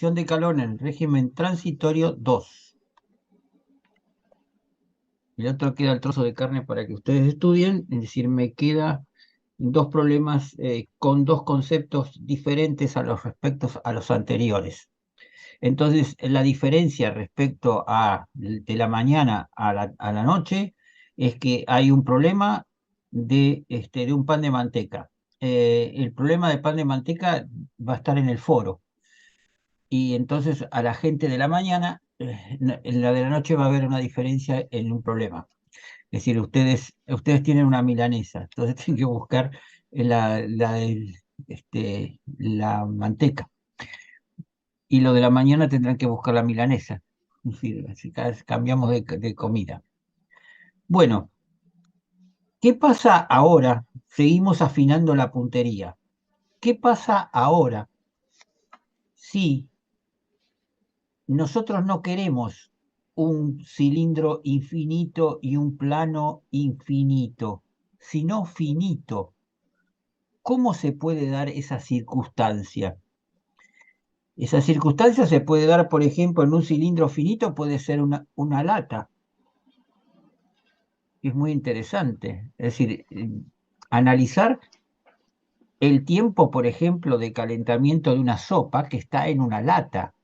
distribución de calor en el régimen transitorio 2. El otro queda el trozo de carne para que ustedes estudien, es decir, me queda dos problemas con dos conceptos diferentes a los respectos a los anteriores. Entonces, la diferencia respecto de la mañana a la noche es que hay un problema de un pan de manteca. El problema del pan de manteca va a estar en el foro. Y entonces a la gente de la mañana, en la de la noche va a haber una diferencia en un problema. Es decir, ustedes tienen una milanesa, entonces tienen que buscar la manteca. Y lo de la mañana tendrán que buscar la milanesa. Es decir, así cada vez cambiamos de comida. Bueno, ¿qué pasa ahora? Seguimos afinando la puntería. ¿Qué pasa ahora si nosotros no queremos un cilindro infinito y un plano infinito, sino finito? ¿Cómo se puede dar esa circunstancia? Esa circunstancia se puede dar, por ejemplo, en un cilindro finito, puede ser una lata. Es muy interesante. Es decir, analizar el tiempo, por ejemplo, de calentamiento de una sopa que está en una lata.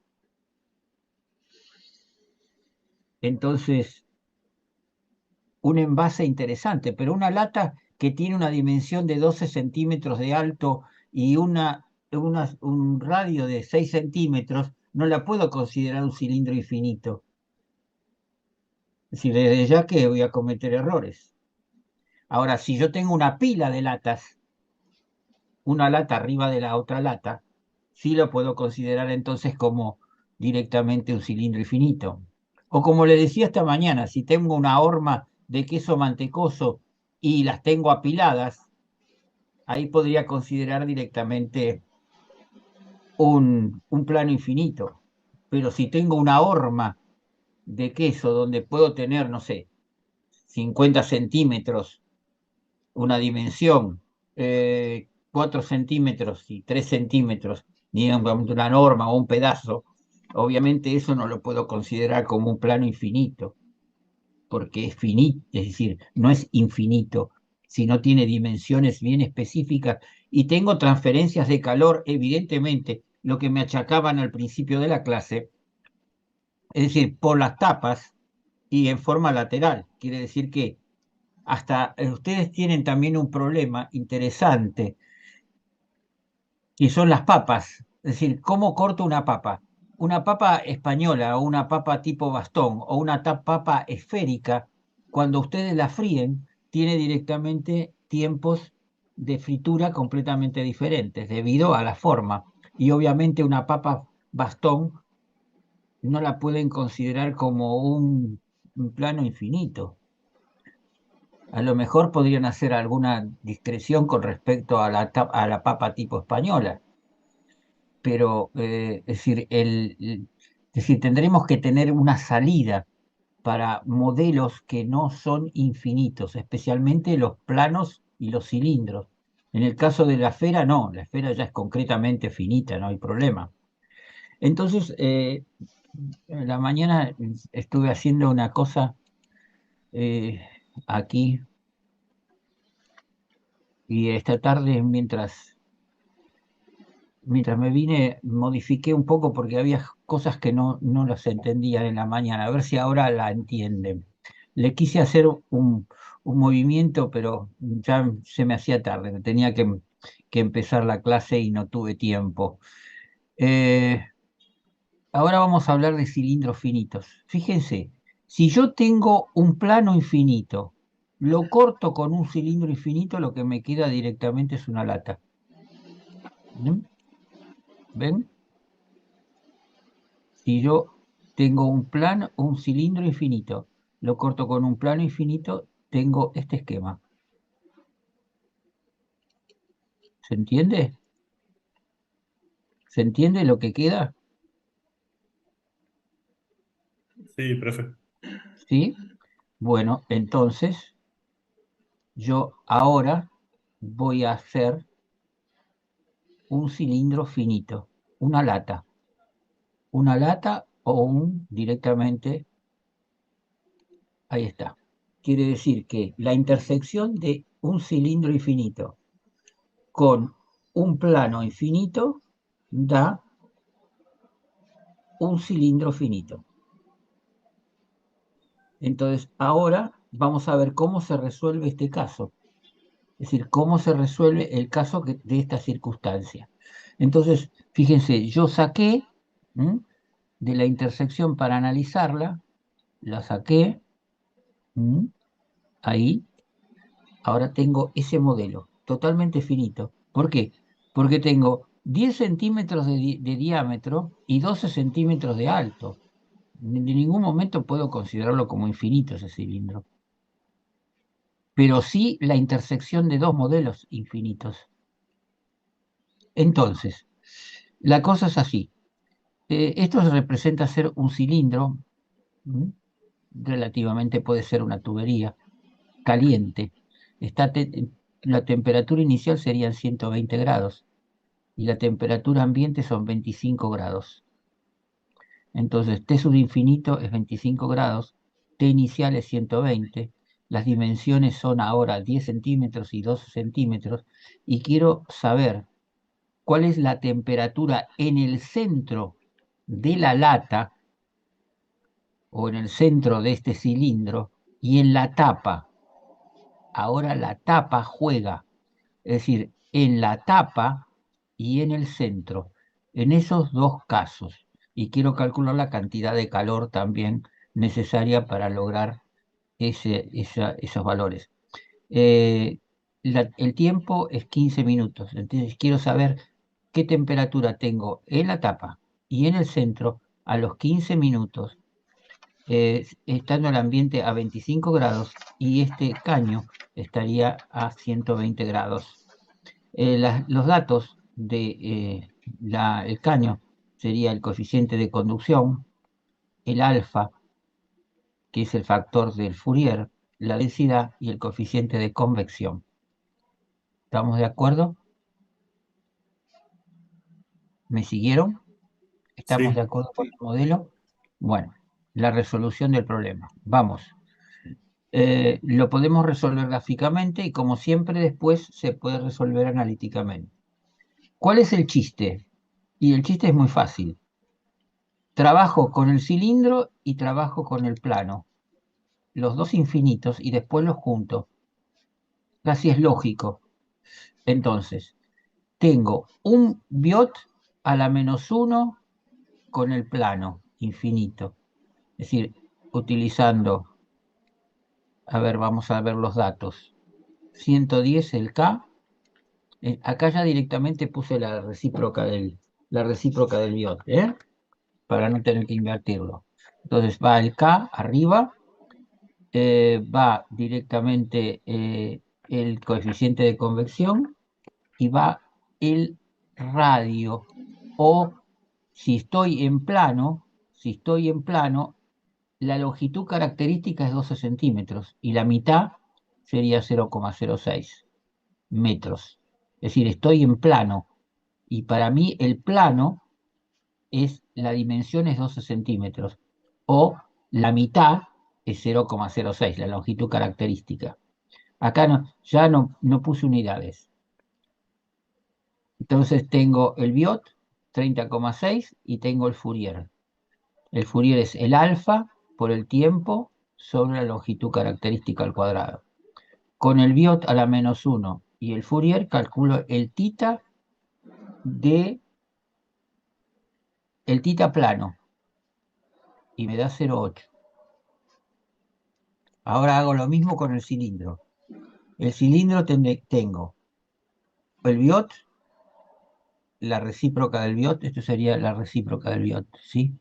Entonces, un envase interesante, pero una lata que tiene una dimensión de 12 centímetros de alto y un radio de 6 centímetros, no la puedo considerar un cilindro infinito. Es decir, desde ya que voy a cometer errores. Ahora, si yo tengo una pila de latas, una lata arriba de la otra lata, sí lo puedo considerar entonces como directamente un cilindro infinito. O como le decía esta mañana, si tengo una horma de queso mantecoso y las tengo apiladas, ahí podría considerar directamente un plano infinito. Pero si tengo una horma de queso donde puedo tener, no sé, 50 centímetros, una dimensión, 4 centímetros y 3 centímetros, digamos una norma o un pedazo, obviamente eso no lo puedo considerar como un plano infinito, porque es finito, es decir, no es infinito, sino tiene dimensiones bien específicas y tengo transferencias de calor, evidentemente, lo que me achacaban al principio de la clase, es decir, por las tapas y en forma lateral. Quiere decir que hasta ustedes tienen también un problema interesante, y son las papas. Es decir, ¿cómo corto una papa? Una papa española o una papa tipo bastón o una papa esférica, cuando ustedes la fríen, tiene directamente tiempos de fritura completamente diferentes debido a la forma. Y obviamente una papa bastón no la pueden considerar como un plano infinito. A lo mejor podrían hacer alguna discreción con respecto a a la papa tipo española, pero es decir, tendremos que tener una salida para modelos que no son infinitos, especialmente los planos y los cilindros. En el caso de la esfera, no, la esfera ya es concretamente finita, no hay problema. Entonces, en la mañana estuve haciendo una cosa eh, aquí y esta tarde, mientras me vine, modifiqué un poco porque había cosas que no las entendía en la mañana, a ver si ahora la entienden. Le quise hacer un movimiento, pero ya se me hacía tarde, tenía que empezar la clase y no tuve tiempo. Eh, Ahora vamos a hablar de cilindros finitos. Fíjense, si yo tengo un plano infinito, lo corto con un cilindro infinito, lo que me queda directamente es una lata. ¿Mm? ¿Ven? Si yo tengo un cilindro infinito, lo corto con un plano infinito, tengo este esquema. ¿Se entiende? ¿Se entiende lo que queda? Sí, profe. ¿Sí? Bueno, entonces yo ahora voy a hacer un cilindro finito, una lata. una lata o directamente, ahí está. Quiere decir que la intersección de un cilindro infinito con un plano infinito da un cilindro finito. Entonces, ahora vamos a ver cómo se resuelve este caso. Es decir, cómo se resuelve el caso de esta circunstancia. Entonces, fíjense, yo saqué, ¿m?, de la intersección para analizarla, la saqué, ¿m?, ahí. Ahora tengo ese modelo totalmente finito. ¿Por qué? Porque tengo 10 centímetros de diámetro y 12 centímetros de alto. En ningún momento puedo considerarlo como infinito ese cilindro, pero sí la intersección de dos modelos infinitos. Entonces, la cosa es así. Esto se representa ser un cilindro, ¿m?, relativamente puede ser una tubería caliente. Está la temperatura inicial serían 120 grados y la temperatura ambiente son 25 grados. Entonces, T sub infinito es 25 grados, T inicial es 120, las dimensiones son ahora 10 centímetros y 12 centímetros, y quiero saber cuál es la temperatura en el centro de la lata o en el centro de este cilindro y en la tapa. Ahora la tapa juega, es decir, en la tapa y en el centro, en esos dos casos. Y quiero calcular la cantidad de calor también necesaria para lograr esos valores. Eh, el tiempo es 15 minutos, entonces quiero saber qué temperatura tengo en la tapa y en el centro a los 15 minutos, estando el ambiente a 25 grados y este caño estaría a 120 grados. Los datos del caño sería el coeficiente de conducción, el alfa, que es el factor del Fourier, la densidad y el coeficiente de convección. ¿Estamos de acuerdo? ¿Me siguieron? ¿Estamos de Sí, acuerdo con el modelo? Bueno, la resolución del problema. Vamos. Lo podemos resolver gráficamente y como siempre después se puede resolver analíticamente. ¿Cuál es el chiste? Y el chiste es muy fácil. Trabajo con el cilindro y trabajo con el plano, los dos infinitos, y después los junto. Casi es lógico. Entonces, tengo un biot a la -1 con el plano infinito. Es decir, utilizando, a ver, vamos a ver los datos. 110 el K. Acá ya directamente puse la recíproca del biot, para no tener que invertirlo. Entonces va el K arriba, va directamente el coeficiente de convección y va el radio. O si estoy en plano, la longitud característica es 12 centímetros y la mitad sería 0,06 metros. Es decir, estoy en plano y para mí el plano la dimensión es 12 centímetros o la mitad es 0,06, la longitud característica. Acá ya no puse unidades. Entonces tengo el biot 30,6 y tengo el Fourier. El Fourier es el alfa por el tiempo sobre la longitud característica al cuadrado. Con el biot a la -1 y el Fourier calculo el tita plano y me da 0,8. Ahora hago lo mismo con el cilindro. El cilindro tengo el biot, la recíproca del biot, esto sería la recíproca del biot, ¿sí?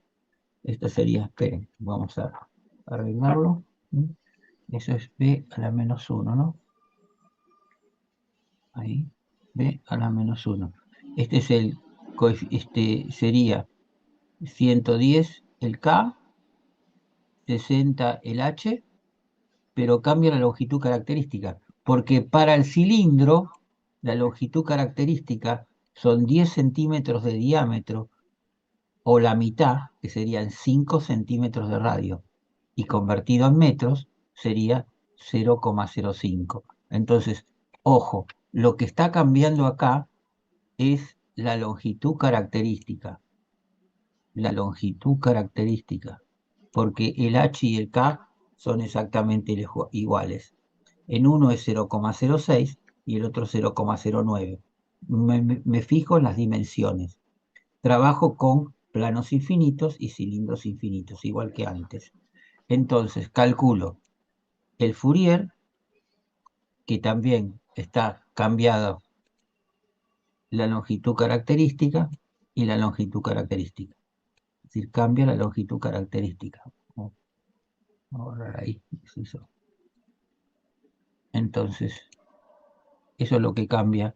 Esto sería, esperen, vamos a arreglarlo. Eso es b a la -1, ¿no? Ahí, b a la -1. Este es este sería 110 el K, 60 el H, pero cambia la longitud característica, porque para el cilindro la longitud característica son 10 centímetros de diámetro o la mitad, que serían 5 centímetros de radio, y convertido en metros sería 0,05. Entonces, ojo, lo que está cambiando acá es la longitud característica, porque el H y el K son exactamente iguales. En uno es 0,06 y el otro 0,09. Me fijo en las dimensiones. Trabajo con planos infinitos y cilindros infinitos, igual que antes. Entonces, calculo el Fourier, que también está cambiado la longitud característica y la longitud característica. Es decir, cambia la longitud característica. Vamos a borrar ahí. Entonces, eso es lo que cambia.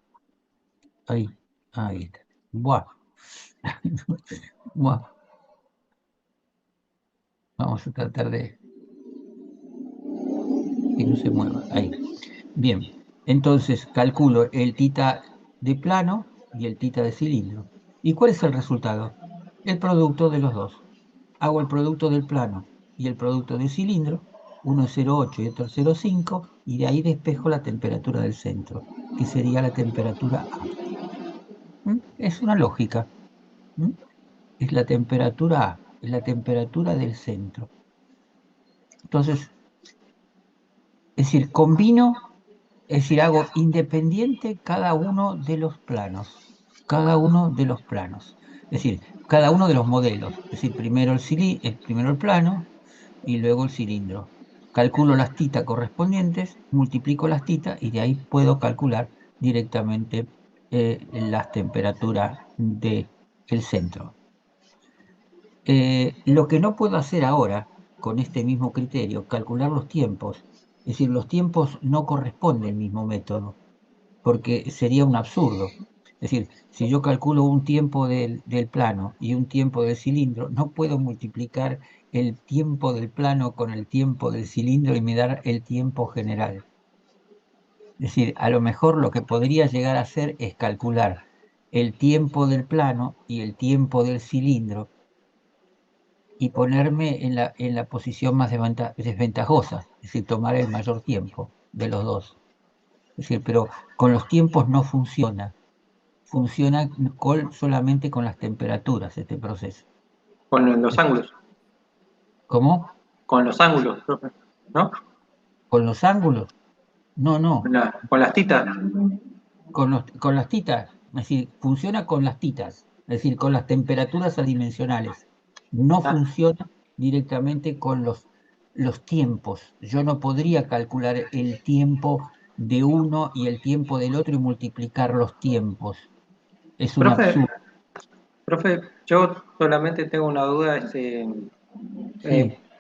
Ahí está. Buah. Buah. Vamos a tratar de que no se mueva. Ahí. Bien. Entonces, calculo el tita de plano y el tita de cilindro. ¿Y cuál es el resultado? El producto de los dos. Hago el producto del plano y el producto del cilindro, uno es 0,8 y otro es 0,5, y de ahí despejo la temperatura del centro, que sería la temperatura A. Es una lógica. ¿Mm? Es la temperatura A, es la temperatura del centro. Entonces, es decir, combino, es decir, hago independiente cada uno de los planos, cada uno de los planos. Es decir, cada uno de los modelos. Es decir, primero el plano y luego el cilindro. Calculo las titas correspondientes, multiplico las titas y de ahí puedo calcular directamente las temperaturas del centro. Lo que no puedo hacer ahora, con este mismo criterio, calcular los tiempos, es decir, los tiempos no corresponden al mismo método, porque sería un absurdo. Es decir, si yo calculo un tiempo del plano y un tiempo del cilindro, no puedo multiplicar el tiempo del plano con el tiempo del cilindro y me dar el tiempo general. Es decir, a lo mejor lo que podría llegar a hacer es calcular el tiempo del plano y el tiempo del cilindro y ponerme en la posición más desventajosa, es decir, tomar el mayor tiempo de los dos. Es decir, pero con los tiempos no funciona. Funciona solamente con las temperaturas este proceso. Con los ángulos. ¿Cómo? Con los ángulos, profe, ¿no? ¿Con los ángulos? No, no. Con las titas. Con las titas. Es decir, funciona con las titas. Es decir, con las temperaturas adimensionales. No Ah, funciona directamente con los tiempos. Yo no podría calcular el tiempo de uno y el tiempo del otro y multiplicar los tiempos. Es un profe, absurdo. profe, yo solamente tengo una duda, Sí.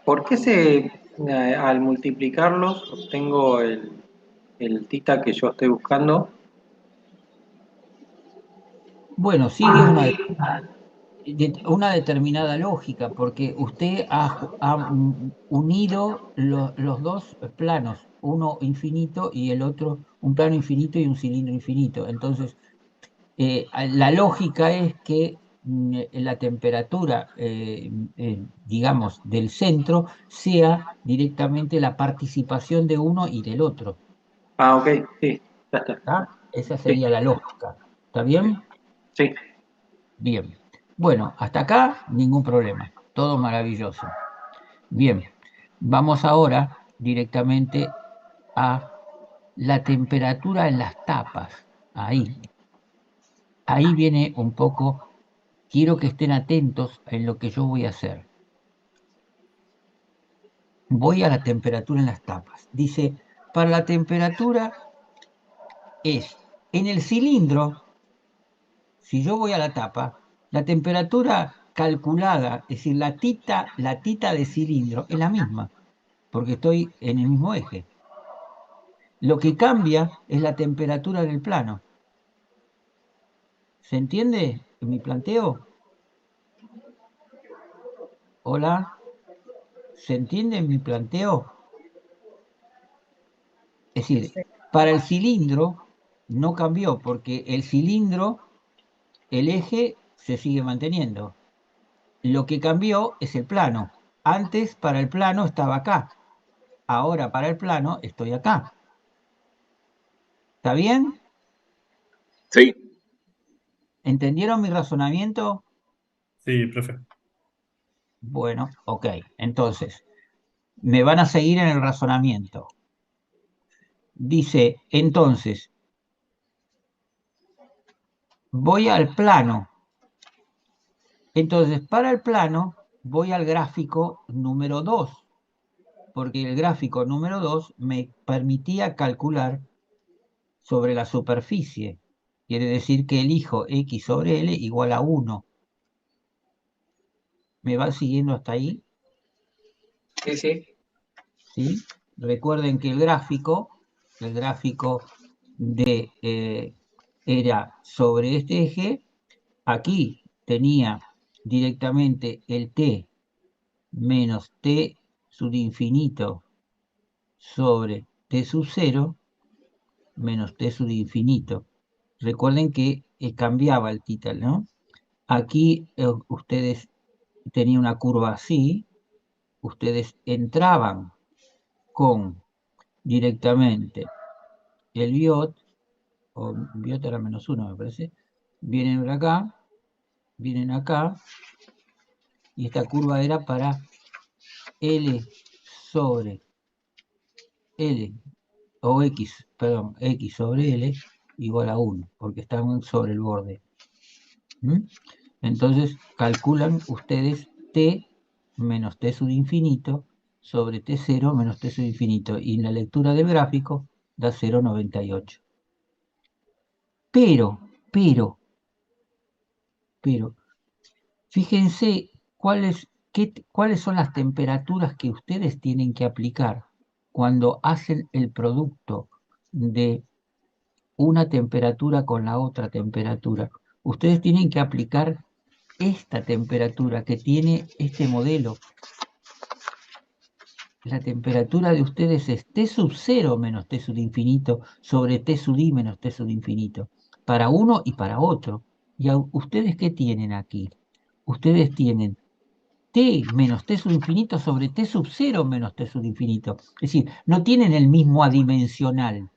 ¿por qué al multiplicarlos obtengo el tita que yo estoy buscando? Bueno, sigue una determinada lógica, porque usted ha unido los dos planos, uno infinito y el otro, un plano infinito y un cilindro infinito. Entonces, la lógica es que la temperatura, digamos, del centro sea directamente la participación de uno y del otro. Ah, ok, sí, ya está. ¿Está? Esa Sí, sería la lógica. ¿Está bien? sí. Bien. Bueno, hasta acá ningún problema. Todo maravilloso. Bien. Vamos ahora directamente a la temperatura en las tapas. Ahí. Ahí viene un poco. Quiero que estén atentos en lo que yo voy a hacer. Voy a la temperatura en las tapas. Dice, para la temperatura es en el cilindro, si yo voy a la tapa, la temperatura calculada, es decir, la tita de cilindro es la misma, porque estoy en el mismo eje. Lo que cambia es la temperatura del plano. ¿Se entiende mi planteo? Hola, ¿se entiende mi planteo? Es decir, para el cilindro no cambió, porque el cilindro, el eje se sigue manteniendo. Lo que cambió es el plano. Antes para el plano estaba acá. Ahora para el plano estoy acá. ¿Está bien? Sí, ¿Entendieron mi razonamiento? Sí, profe. Bueno, ok. Entonces, me van a seguir en el razonamiento. Dice, entonces, voy al plano. Entonces, para el plano, voy al gráfico número 2, porque el gráfico número 2 me permitía calcular sobre la superficie. Quiere decir que elijo x sobre L igual a 1. ¿Me van siguiendo hasta ahí? Sí, sí. ¿Sí? Recuerden que el gráfico de era sobre este eje. Aquí tenía directamente el t menos t sub infinito sobre t sub 0 menos t sub infinito. Recuerden que cambiaba el tita, ¿no? Aquí ustedes tenían una curva así, ustedes entraban con directamente el biot, o biot era -1 me parece, vienen acá, y esta curva era para L sobre L, o X, perdón, X sobre L igual a 1, porque están sobre el borde. ¿Mm? Entonces calculan ustedes t menos t sub infinito sobre t0 menos t sub infinito, y en la lectura del gráfico da 0,98. Pero, pero, pero, fíjense cuáles son las temperaturas que ustedes tienen que aplicar cuando hacen el producto de una temperatura con la otra temperatura. Ustedes tienen que aplicar esta temperatura que tiene este modelo. La temperatura de ustedes es T sub 0 menos T sub infinito sobre T sub I menos T sub infinito, para uno y para otro. ¿Y ustedes qué tienen aquí? Ustedes tienen T menos T sub infinito sobre T sub 0 menos T sub infinito. Es decir, no tienen el mismo adimensional.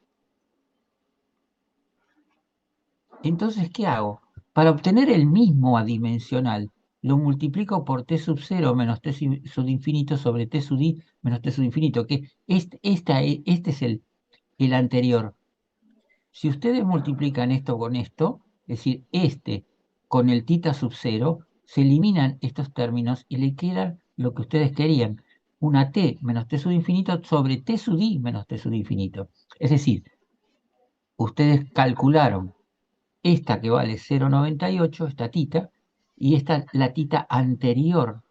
Entonces, ¿qué hago? Para obtener el mismo adimensional, lo multiplico por t sub 0 menos t sub infinito sobre t sub i menos t sub infinito, que este es el anterior. Si ustedes multiplican esto con esto, es decir, este con el tita sub 0, se eliminan estos términos y le queda lo que ustedes querían, una t menos t sub infinito sobre t sub i menos t sub infinito. Es decir, ustedes calcularon esta que vale 0,98, esta tita, y esta la tita anterior.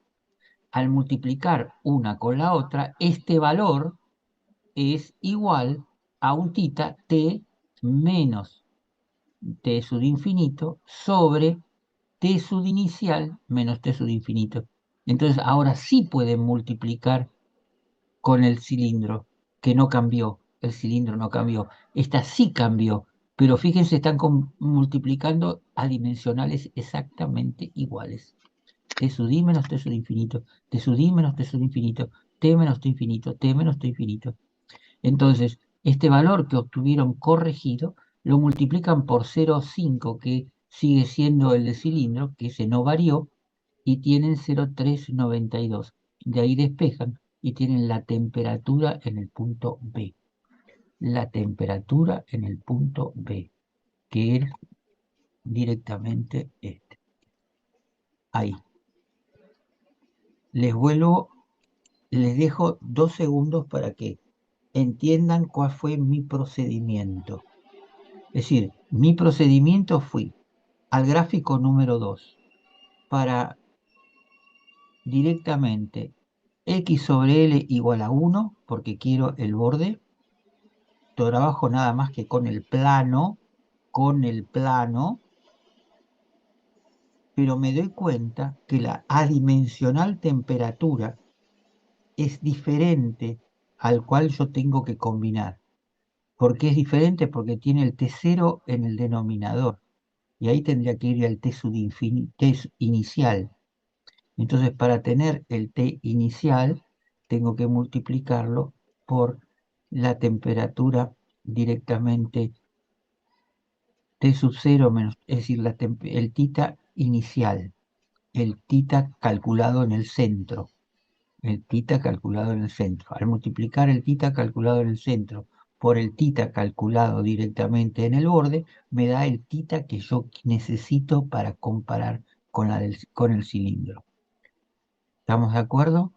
Al multiplicar una con la otra, este valor es igual a un tita t menos t sub infinito sobre t sub inicial menos t sub infinito. Entonces ahora sí pueden multiplicar con el cilindro, que no cambió, el cilindro no cambió. Esta sí cambió, pero fíjense, están multiplicando a dimensionales exactamente iguales. T sub i menos t sub infinito, t sub i menos t sub infinito, t menos t infinito, t menos t infinito. Entonces, este valor que obtuvieron corregido lo multiplican por 0,5, que sigue siendo el de cilindro, que ese no varió, y tienen 0,392. De ahí despejan y tienen la temperatura en el punto B. La temperatura en el punto B, que es directamente este. Ahí. Les dejo 2 segundos para que entiendan cuál fue mi procedimiento. Es decir, mi procedimiento fue al gráfico número 2 para directamente x sobre L igual a 1, porque quiero el borde. Trabajo nada más que con el plano, pero me doy cuenta que la adimensional temperatura es diferente al cual yo tengo que combinar. ¿Por qué es diferente? Porque tiene el T0 en el denominador, y ahí tendría que ir al T inicial. Entonces, para tener el T inicial, tengo que multiplicarlo por la temperatura directamente T sub 0 menos, es decir, el tita inicial, el tita calculado en el centro. El tita calculado en el centro. Al multiplicar el tita calculado en el centro por el tita calculado directamente en el borde, me da el tita que yo necesito para comparar con el cilindro. ¿Estamos de acuerdo?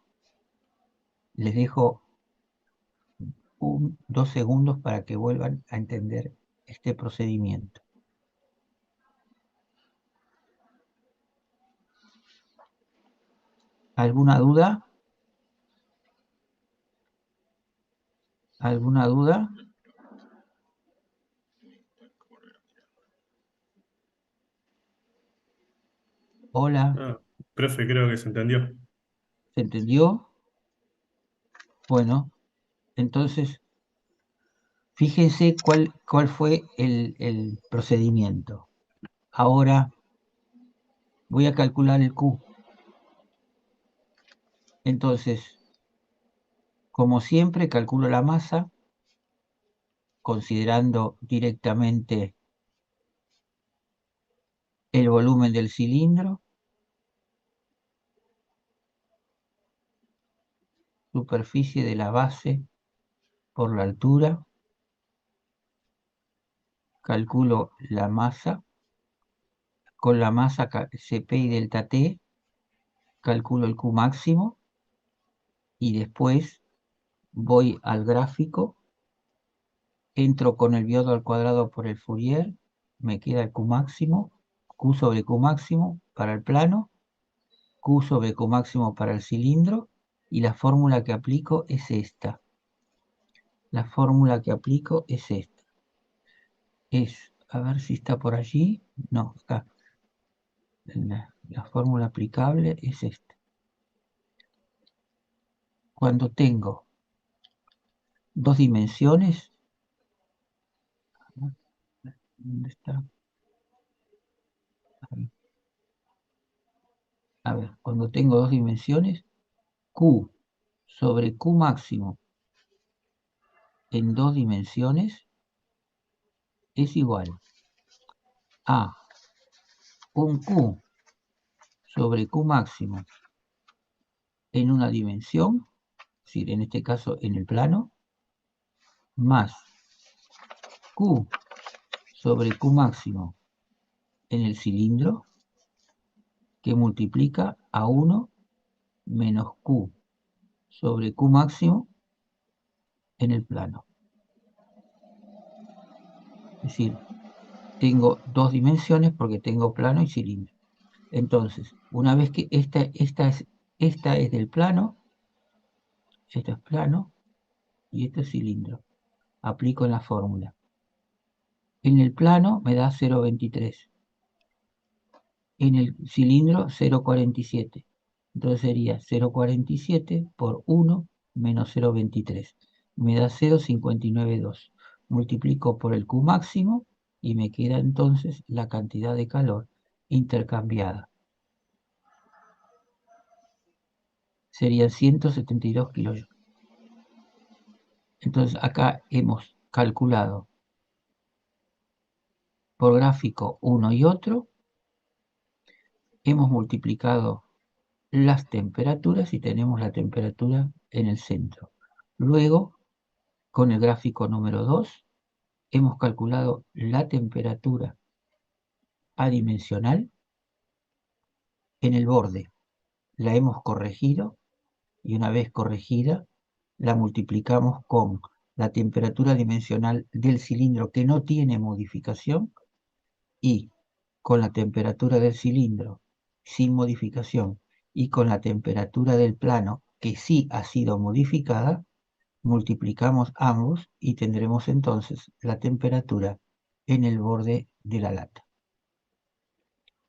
Les dejo 2 segundos para que vuelvan a entender este procedimiento. ¿Alguna duda? ¿Alguna duda? Hola, Ah, profe, creo que se entendió. ¿se entendió? Bueno, entonces fíjense cuál fue el procedimiento. Ahora voy a calcular el Q. Entonces, como siempre, calculo la masa considerando directamente el volumen del cilindro, superficie de la base por la altura, calculo la masa, con la masa Cp y delta T, calculo el Q máximo y después voy al gráfico, entro con el biodo al cuadrado por el Fourier, me queda el Q máximo, Q sobre Q máximo para el plano, Q sobre Q máximo para el cilindro, y la fórmula que aplico es esta. La fórmula que aplico es esta. A ver si está por allí. No, acá. La fórmula aplicable es esta. Cuando tengo dos dimensiones, ¿dónde está? A ver, cuando tengo dos dimensiones, Q sobre Q máximo en dos dimensiones es igual a un Q sobre Q máximo en una dimensión, es decir, en este caso en el plano, más Q sobre Q máximo en el cilindro, que multiplica a 1 menos Q sobre Q máximo en el plano. Es decir, tengo dos dimensiones porque tengo plano y cilindro. Entonces, una vez que esta es del plano, esto es plano y esto es cilindro, aplico en la fórmula. En el plano me da 0,23. En el cilindro 0,47. Entonces sería 0,47 por 1 menos 0,23. Me da 0,592. Multiplico por el Q máximo y me queda entonces la cantidad de calor intercambiada. Serían 172 kilojoules. Entonces acá hemos calculado por gráfico uno y otro. Hemos multiplicado las temperaturas y tenemos la temperatura en el centro. Luego, con el gráfico número 2, hemos calculado la temperatura adimensional en el borde. La hemos corregido y una vez corregida, la multiplicamos con la temperatura dimensional del cilindro que no tiene modificación y con la temperatura del cilindro sin modificación y con la temperatura del plano que sí ha sido modificada, multiplicamos ambos y tendremos entonces la temperatura en el borde de la lata.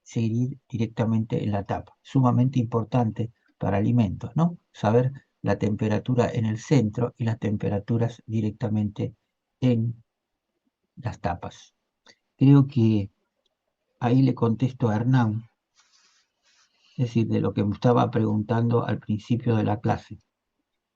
Seguir directamente en la tapa. Sumamente importante para alimentos, ¿no? Saber la temperatura en el centro y las temperaturas directamente en las tapas. Creo que ahí le contesto a Hernán. es decir, de lo que me estaba preguntando al principio de la clase.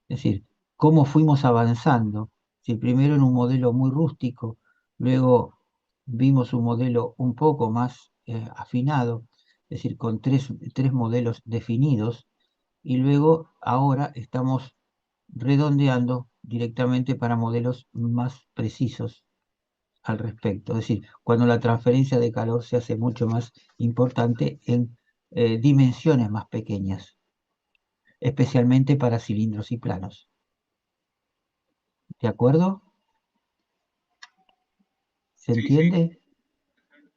Es decir, cómo fuimos avanzando. Si primero en un modelo muy rústico, luego vimos un modelo un poco más afinado, es decir, con tres modelos definidos, y luego ahora estamos redondeando directamente para modelos más precisos al respecto. Es decir, cuando la transferencia de calor se hace mucho más importante en dimensiones más pequeñas, especialmente para cilindros y planos. ¿De acuerdo? ¿Se Sí, sí. entiende?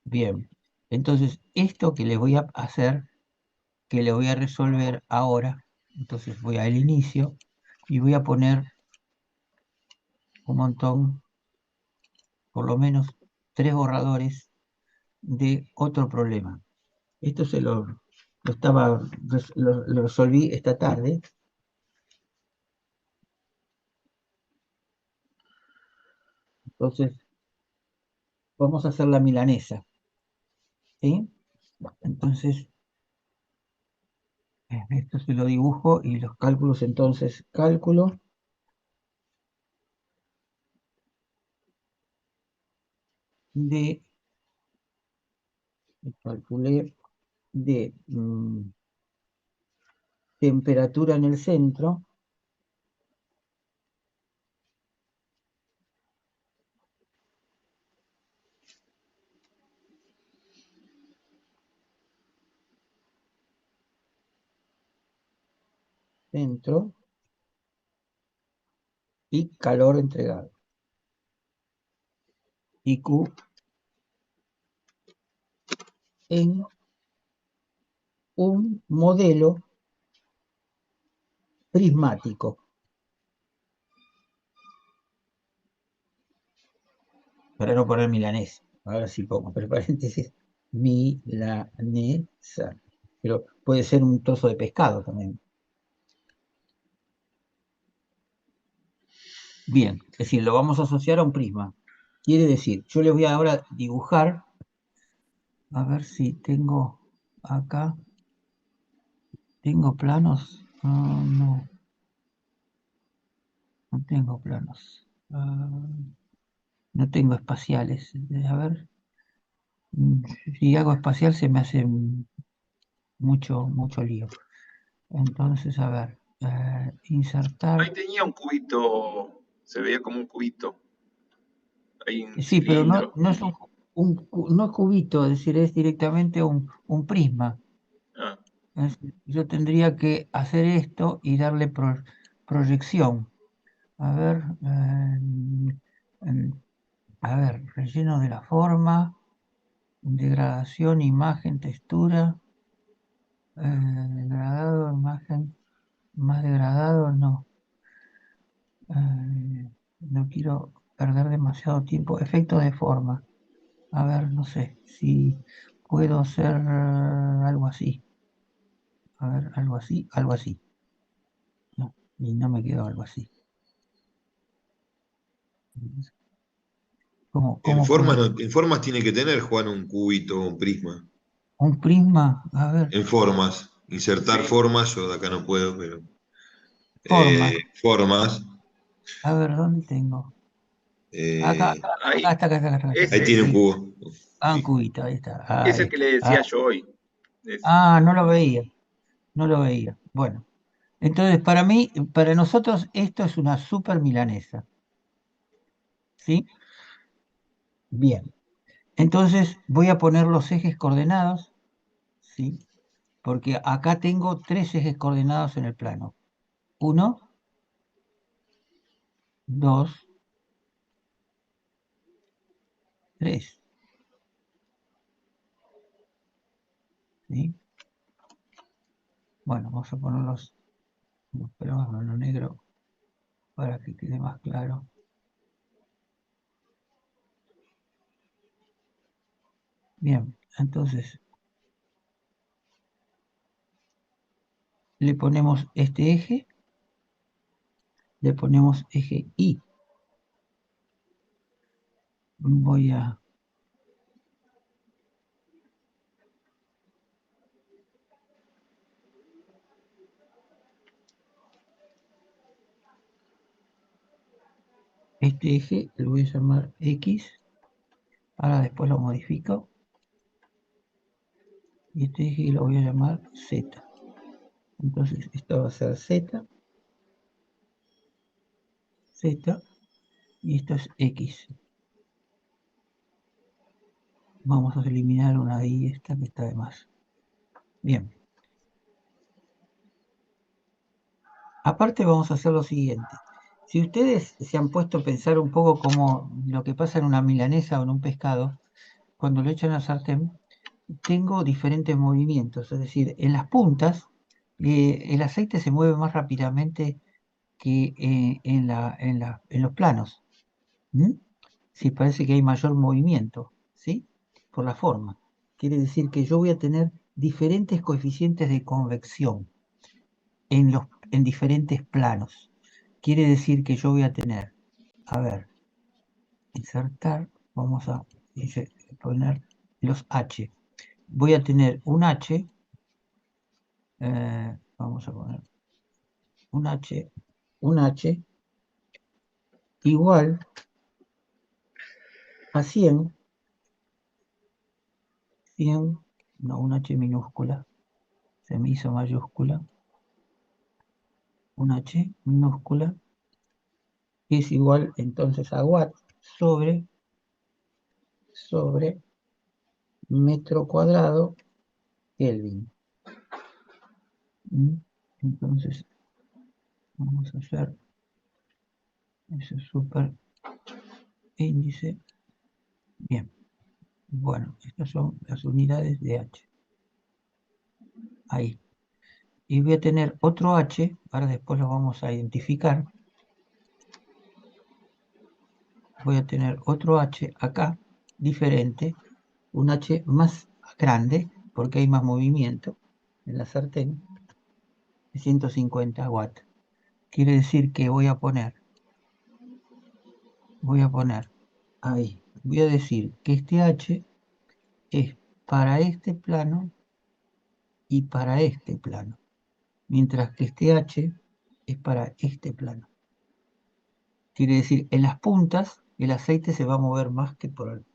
Bien. Entonces, esto que le voy a hacer, que le voy a resolver ahora, entonces voy al inicio y voy a poner un montón, por lo menos 3 borradores de otro problema. Esto lo resolví esta tarde. Entonces, vamos a hacer la milanesa. ¿Sí? Entonces, esto se lo dibujo y los cálculos, entonces, cálculo de, calculé de temperatura en el centro, centro y calor entregado. Y Q en un modelo prismático. Para no poner milanesa. Ahora sí pongo, entre paréntesis, milanesa. Pero puede ser un trozo de pescado también. Bien, es decir, lo vamos a asociar a un prisma. Quiere decir, yo le voy a ahora dibujar, a ver si tengo acá, ¿tengo planos? No, no tengo planos. No tengo espaciales. A ver, si hago espacial se me hace mucho lío. Entonces, a ver, insertar. Ahí tenía un cubito, se veía como un cubito. Hay un Sí, pero no, cilindro. no es no es cubito, es decir, es directamente un prisma. Ah, Yo tendría que hacer esto y darle proyección. A ver, em, a ver, relleno de la forma, degradación, imagen, textura, degradado, imagen, más degradado, no. No quiero perder demasiado tiempo. Efecto de forma. A ver, no sé si puedo hacer algo así. A ver, algo así, algo así. No, y no me quedó algo así. ¿Cómo puedo? En formas tiene que tener, Juan, un cubito, un prisma. Un prisma, a ver, En formas. Insertar sí. formas, yo de acá no puedo, pero. forma. Formas. A ver, ¿dónde tengo? Acá, eh, acá, acá Ahí, está, acá está. ahí ese tiene un Sí, cubo. un Sí. cubito, ahí está, es ahí el que le está. decía yo hoy. Ese. No lo veía, no lo veía. Bueno, entonces para mí, para nosotros esto es una super milanesa, ¿sí? Bien, entonces voy a poner los ejes coordenados, ¿sí? Porque acá tengo 3 ejes coordenados en el plano. 1, 2, 3, ¿sí? Bueno, vamos a ponerlos, pero en lo negro para que quede más claro. Bien, entonces le ponemos este eje, le ponemos eje Y. Voy a Este eje lo voy a llamar X. Ahora después lo modifico. Y este eje lo voy a llamar Z. Entonces esto va a ser Z, Z, y esto es X. Vamos a eliminar una Y, esta que está de más. Bien. Aparte vamos a hacer lo siguiente. Si ustedes se han puesto a pensar un poco como lo que pasa en una milanesa o en un pescado, cuando lo echan al sartén, tengo diferentes movimientos. Es decir, en las puntas, el aceite se mueve más rápidamente que en los planos. ¿Mm? Sí, parece que hay mayor movimiento, ¿sí? Por la forma. Quiere decir que yo voy a tener diferentes coeficientes de convección en diferentes planos. Quiere decir que yo voy a tener, a ver, insertar, vamos a poner los H. Voy a tener un H, vamos a poner un H igual a 100, no, un H minúscula, se me hizo mayúscula, un H minúscula, que es igual entonces a watt sobre metro cuadrado Kelvin. Entonces vamos a hacer ese super índice. Bien, bueno, estas son las unidades de H. Ahí. Y voy a tener otro H, ahora después lo vamos a identificar. Voy a tener otro H acá, diferente, un H más grande, porque hay más movimiento en la sartén, de 150 watts. Quiere decir que voy a poner ahí, voy a decir que este H es para este plano y para este plano, mientras que este H es para este plano. Quiere decir, en las puntas el aceite se va a mover más que por el...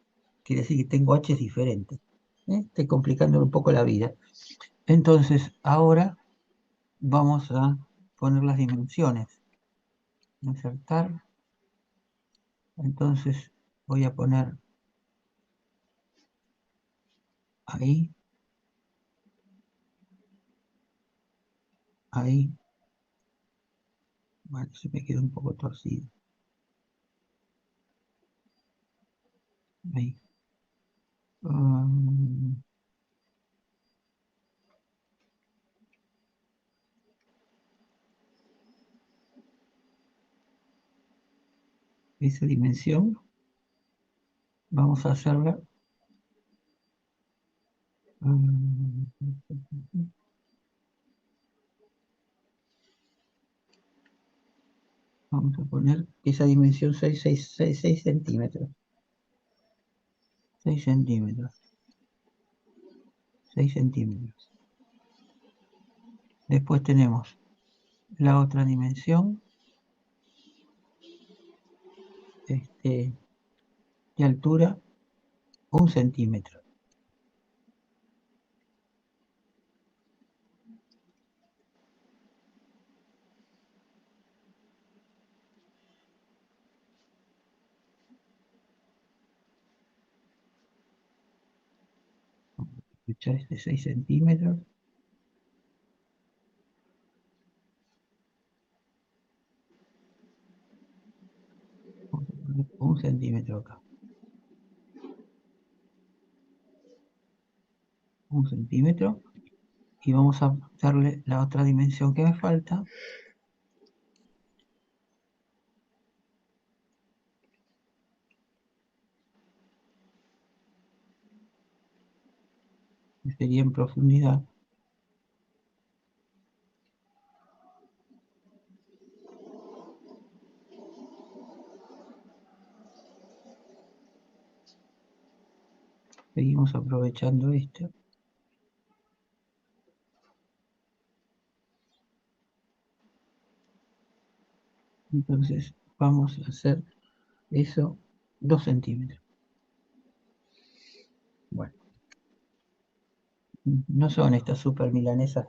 Quiere decir que tengo H diferentes. Estoy complicando un poco la vida. Entonces, ahora vamos a poner las dimensiones. Insertar. Entonces, voy a poner ahí, ahí. Bueno, se me quedó un poco torcido. Ahí. Esa dimensión, vamos a hacerla. Vamos a poner esa dimensión 6 centímetros. 6 centímetros. 6 centímetros. Después tenemos la otra dimensión de altura, 1 centímetro. Vamos a echar 6 centímetros. Vamos a poner 1 centímetro acá. 1 centímetro. Y vamos a darle la otra dimensión que me falta. Que sería en profundidad. Seguimos aprovechando esto. Entonces vamos a hacer Eso, 2 centímetros. Bueno, no son estas super milanesas,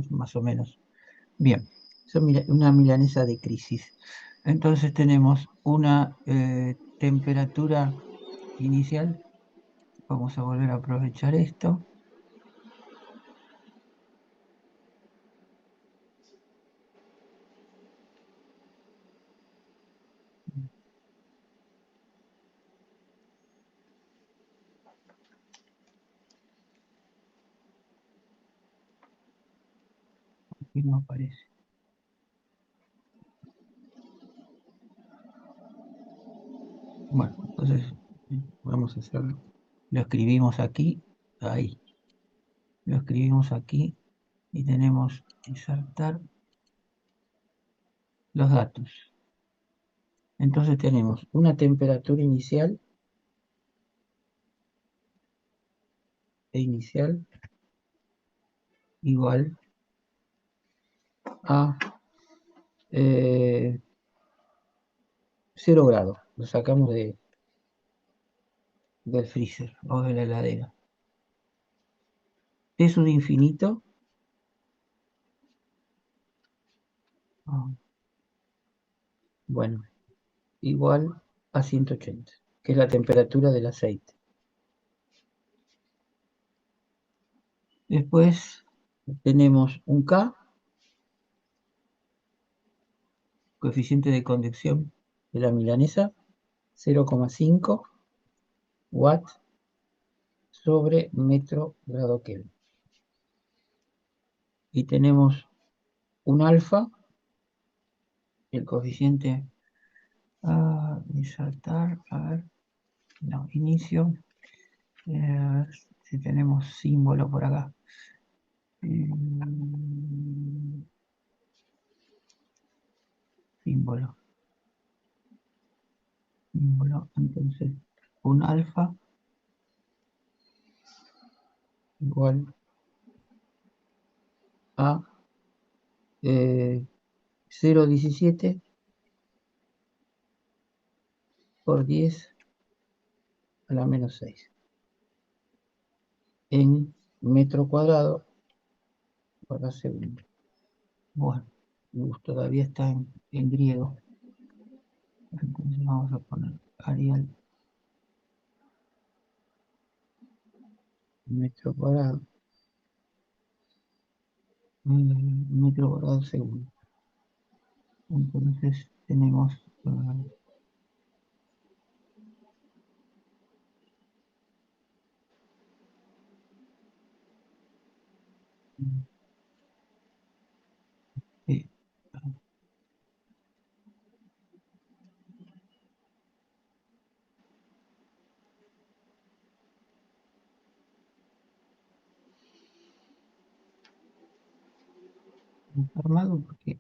más o menos. Bien, son una milanesa de crisis. Entonces tenemos una temperatura inicial. Vamos a volver a aprovechar esto. Aquí no aparece. Bueno, entonces vamos a hacerlo. Lo escribimos aquí, ahí. Lo escribimos aquí y tenemos que insertar los datos. Entonces tenemos una temperatura inicial igual a 0 grados. Lo sacamos del freezer o de la heladera. Es un infinito. Bueno, igual a 180, que es la temperatura del aceite. Después tenemos un K, coeficiente de convección de la milanesa, 0,5 watts sobre metro grado Kelvin. Y tenemos un alfa, el coeficiente insertar, a ver, no, inicio, a ver si tenemos símbolo por acá. Símbolo, entonces un alfa igual a 0,17 por 10 a la menos 6 en metro cuadrado por segundo. Bueno, todavía está en griego. Entonces vamos a poner Arial metro cuadrado segundo. Entonces tenemos eh, armado porque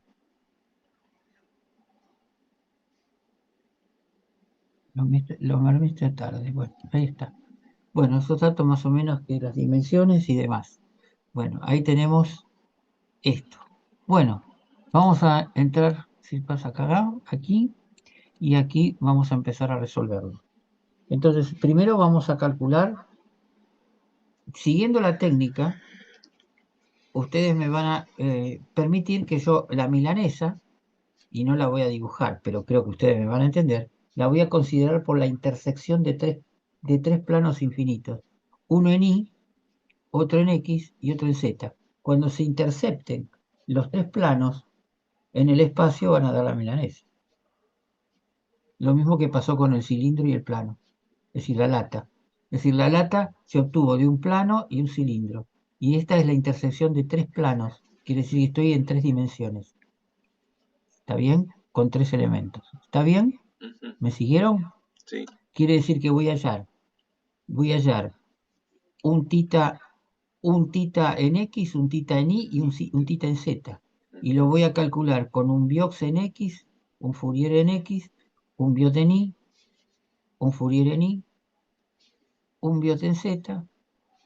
lo armé esta tarde. Bueno, ahí está. Bueno, esos datos más o menos que las dimensiones y demás. Bueno, ahí tenemos esto. Bueno, vamos a entrar, si pasa acá, aquí, y aquí vamos a empezar a resolverlo. Entonces, primero vamos a calcular, siguiendo la técnica, ustedes me van a permitir que yo la milanesa, y no la voy a dibujar, pero creo que ustedes me van a entender, la voy a considerar por la intersección de tres planos infinitos. Uno en Y, otro en X y otro en Z. Cuando se intercepten los tres planos en el espacio van a dar la milanesa. Lo mismo que pasó con el cilindro y el plano, es decir, la lata. Es decir, la lata se obtuvo de un plano y un cilindro. Y esta es la intersección de tres planos. Quiere decir que estoy en 3 dimensiones. ¿Está bien? Con 3 elementos. ¿Está bien? Ujú. ¿Me siguieron? Sí. Quiere decir que voy a hallar un tita en X, un tita en Y y un tita en Z. Y lo voy a calcular con un Biot en X, un Fourier en X, un Biot en Y, un Fourier en Y, un Biot en Z,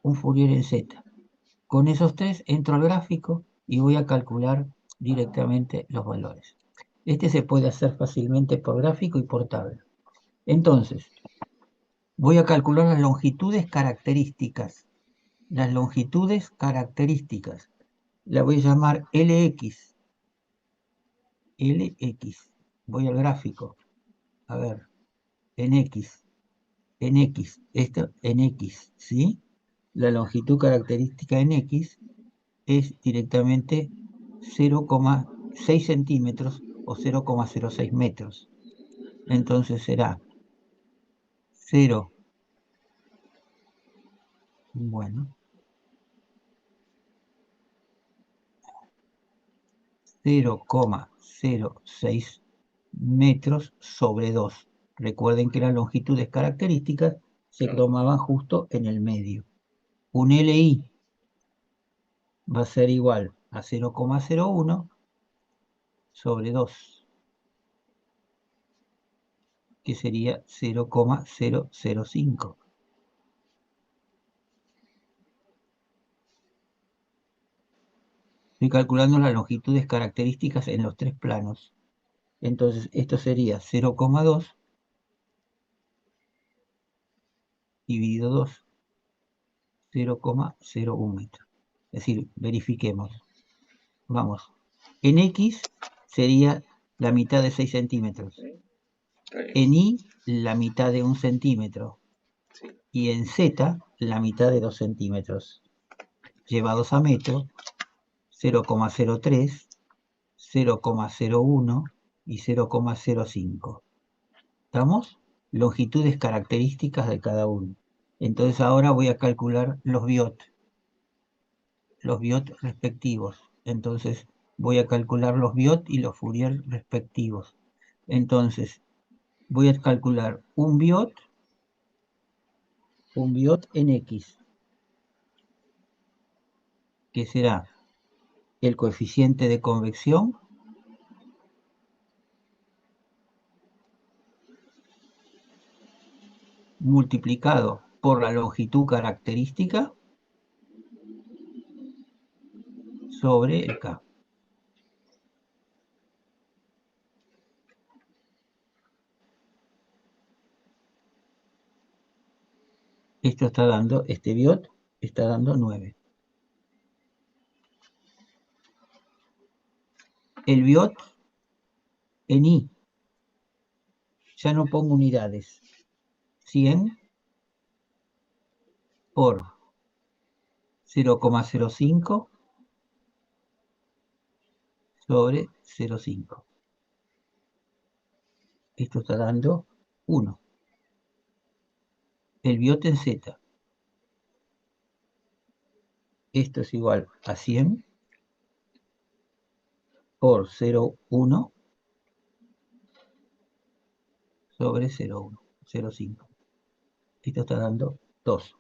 un Fourier en Z. Con esos tres entro al gráfico y voy a calcular directamente los valores. Este se puede hacer fácilmente por gráfico y por tabla. Entonces, voy a calcular las longitudes características. Las longitudes características. La voy a llamar LX. LX. Voy al gráfico. A ver, en X. En X. Esto en X, ¿sí? La longitud característica en X es directamente 0,6 centímetros o 0,06 metros. Entonces será 0, bueno, 0,06 metros sobre 2. Recuerden que las longitudes características se tomaban justo en el medio. Un LI va a ser igual a 0,01 sobre 2, que sería 0,005. Estoy calculando las longitudes características en los tres planos. Entonces, esto sería 0,2 dividido 2, 0,01 metros. Es decir, verifiquemos. Vamos. En X sería la mitad de 6 centímetros. Está bien. En Y, la mitad de 1 centímetro. Sí. Y en Z, la mitad de 2 centímetros. Llevados a metro, 0,03, 0,01 y 0,05. ¿Estamos? Longitudes características de cada uno. Entonces ahora voy a calcular los biot respectivos. Entonces voy a calcular los biot y los Fourier respectivos. Entonces voy a calcular un biot en X, que será el coeficiente de convección multiplicado por la longitud característica sobre el K. Esto está dando, este biot está dando 9. El biot en I, ya no pongo unidades, 100 por 0,05 sobre 0,5. Esto está dando 1. El biot en Z. Esto es igual a 100 por 0,1 sobre 0,1, 0,5. Esto está dando 2.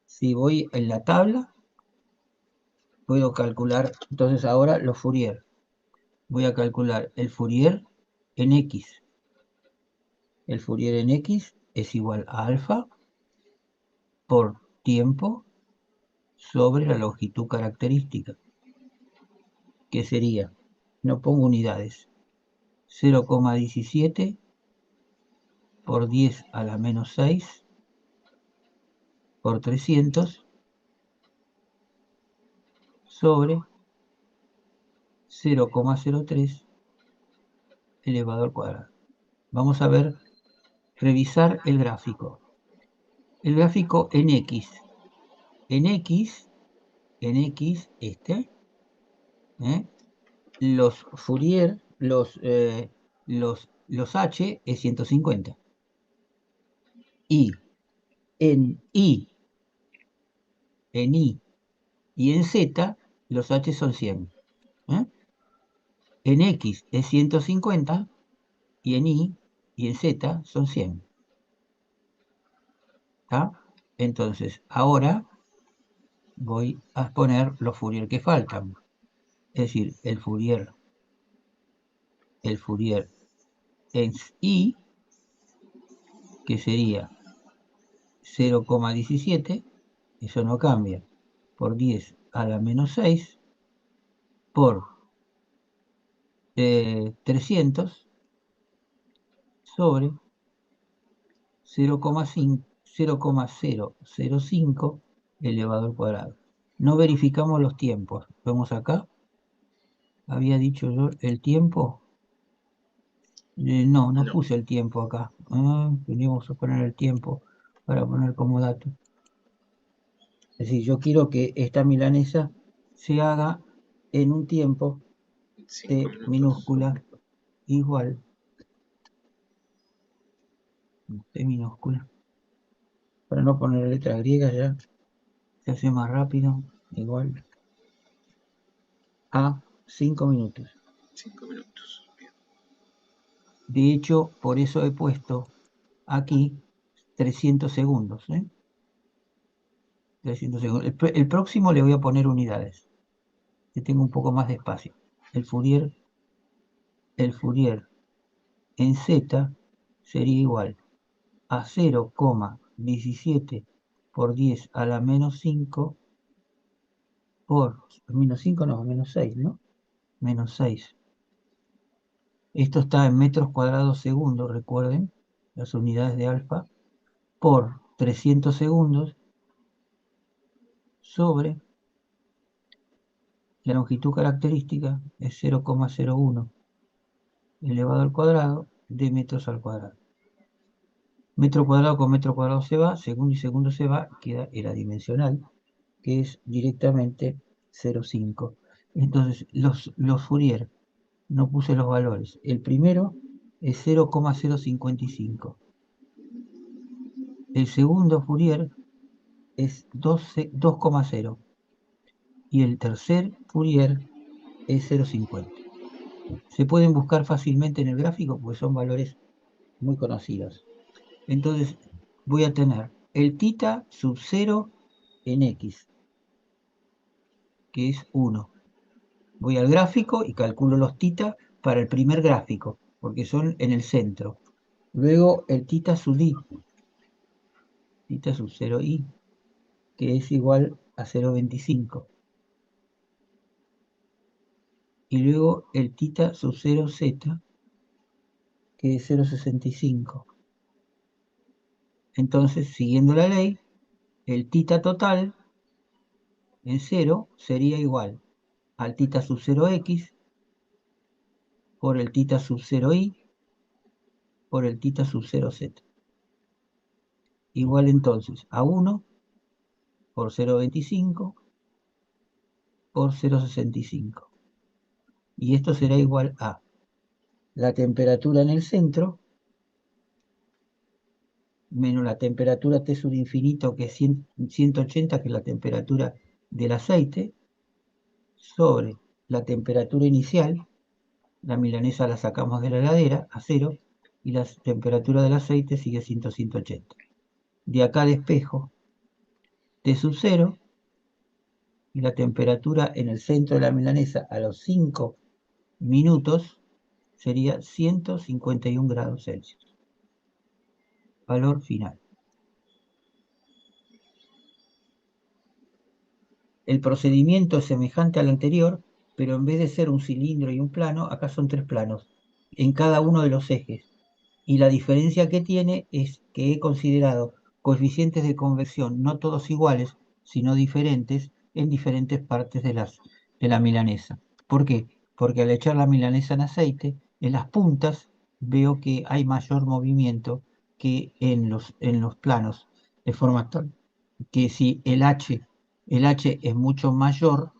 Si voy en la tabla, puedo calcular, entonces ahora los Fourier. Voy a calcular el Fourier en X. El Fourier en X es igual a alfa por tiempo sobre la longitud característica, que sería, no pongo unidades, 0,17 por 10 a la menos 6 por 300 sobre 0,03 elevado al cuadrado. Vamos a ver, revisar el gráfico. El gráfico en X. En X, los Fourier, los H es 150. Y en Y y en Z, los H son 100. En X es 150 y en Y y en Z son 100. ¿Está? Entonces, ahora voy a poner los Fourier que faltan. Es decir, el Fourier en I, que sería 0,17, eso no cambia, por 10 a la menos 6, por 300 sobre 0,005 elevado al cuadrado. No verificamos los tiempos. Vemos acá. Había dicho yo el tiempo. No No. puse el tiempo acá. Teníamos que poner el tiempo para poner como dato. Es decir, yo quiero que esta milanesa se haga en un tiempo 5 T minutos. minúscula igual. T minúscula. Para no poner letras griegas ya. Se hace más rápido. Igual a 5 minutos. 5 minutos. Bien. De hecho, por eso he puesto aquí 300 segundos. 300 segundos. El próximo le voy a poner unidades, que tengo un poco más de espacio. El Fourier en Z sería igual a 0,17 por 10 a la menos 5 por menos 5, no, menos 6, ¿no? Menos 6. Esto está en metros cuadrados segundo, recuerden, las unidades de alfa, por 300 segundos sobre la longitud característica es 0,01 elevado al cuadrado de metros al cuadrado. Metro cuadrado con metro cuadrado se va, segundo y segundo se va, queda el adimensional, que es directamente 0,5. Entonces, los Fourier, no puse los valores. El primero es 0,055. El segundo Fourier es 2,0. Y el tercer Fourier es 0,50. Se pueden buscar fácilmente en el gráfico porque son valores muy conocidos. Entonces voy a tener el tita sub 0 en x, que es 1. Voy al gráfico y calculo los tita para el primer gráfico, porque son en el centro. Luego el tita sub i, tita sub 0i, que es igual a 0,25. Y luego el tita sub 0z, que es 0,65. Entonces, siguiendo la ley, el tita total en 0 sería igual al tita sub 0x por el tita sub 0i por el tita sub 0z. Igual entonces a 1 por 0,25 por 0,65. Y esto será igual a la temperatura en el centro menos la temperatura T sub infinito, que es 180, que es la temperatura del aceite, sobre la temperatura inicial. La milanesa la sacamos de la heladera a 0 y la temperatura del aceite sigue siendo 180. De acá despejo T sub 0 y la temperatura en el centro de la milanesa a los 5 minutos sería 151 grados Celsius. Valor final. El procedimiento es semejante al anterior, pero en vez de ser un cilindro y un plano, acá son 3 planos en cada uno de los ejes. Y la diferencia que tiene es que he considerado coeficientes de convección no todos iguales, sino diferentes en diferentes partes de la milanesa. ¿Por qué? Porque al echar la milanesa en aceite, en las puntas veo que hay mayor movimiento que en los planos, de forma tal que si el H es mucho mayor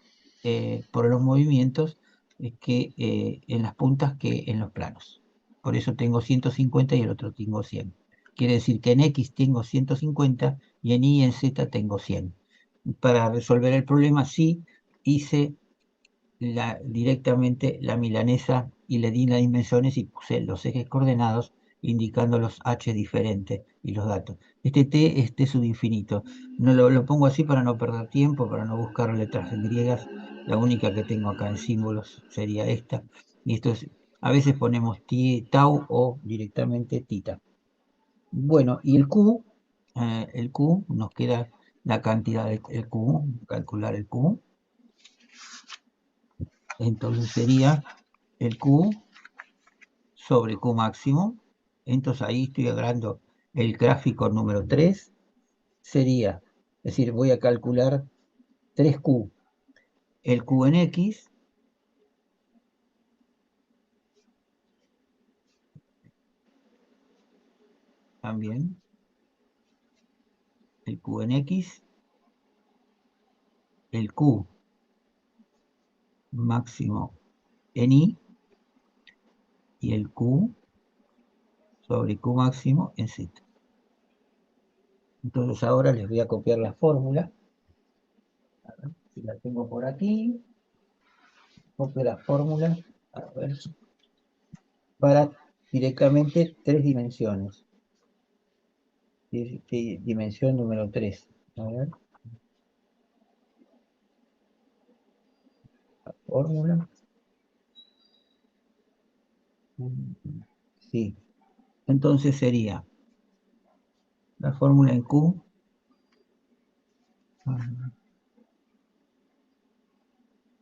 por los movimientos en las puntas que en los planos. Por eso tengo 150 y el otro tengo 100. Quiere decir que en X tengo 150 y en Y y en Z tengo 100. Para resolver el problema sí hice directamente la milanesa y le di las dimensiones y puse los ejes coordenados indicando los H diferentes y los datos. Este T es T sub infinito. No lo pongo así para no perder tiempo, para no buscar letras griegas. La única que tengo acá en símbolos sería esta. Y esto es, a veces ponemos tau o directamente tita. Bueno, y el Q nos queda la cantidad del Q, calcular el Q. Entonces sería el Q sobre Q máximo Entonces ahí estoy agarrando el gráfico número 3, sería, es decir, voy a calcular 3Q. El Q en X también, el Q en X, el Q máximo en Y y el Q sobre Q máximo en Z. Entonces ahora les voy a copiar la fórmula. A ver si la tengo por aquí. Copio la fórmula. A ver, para directamente 3 dimensiones. Dimensión número 3. A ver. La fórmula. Sí. Entonces sería la fórmula en Q.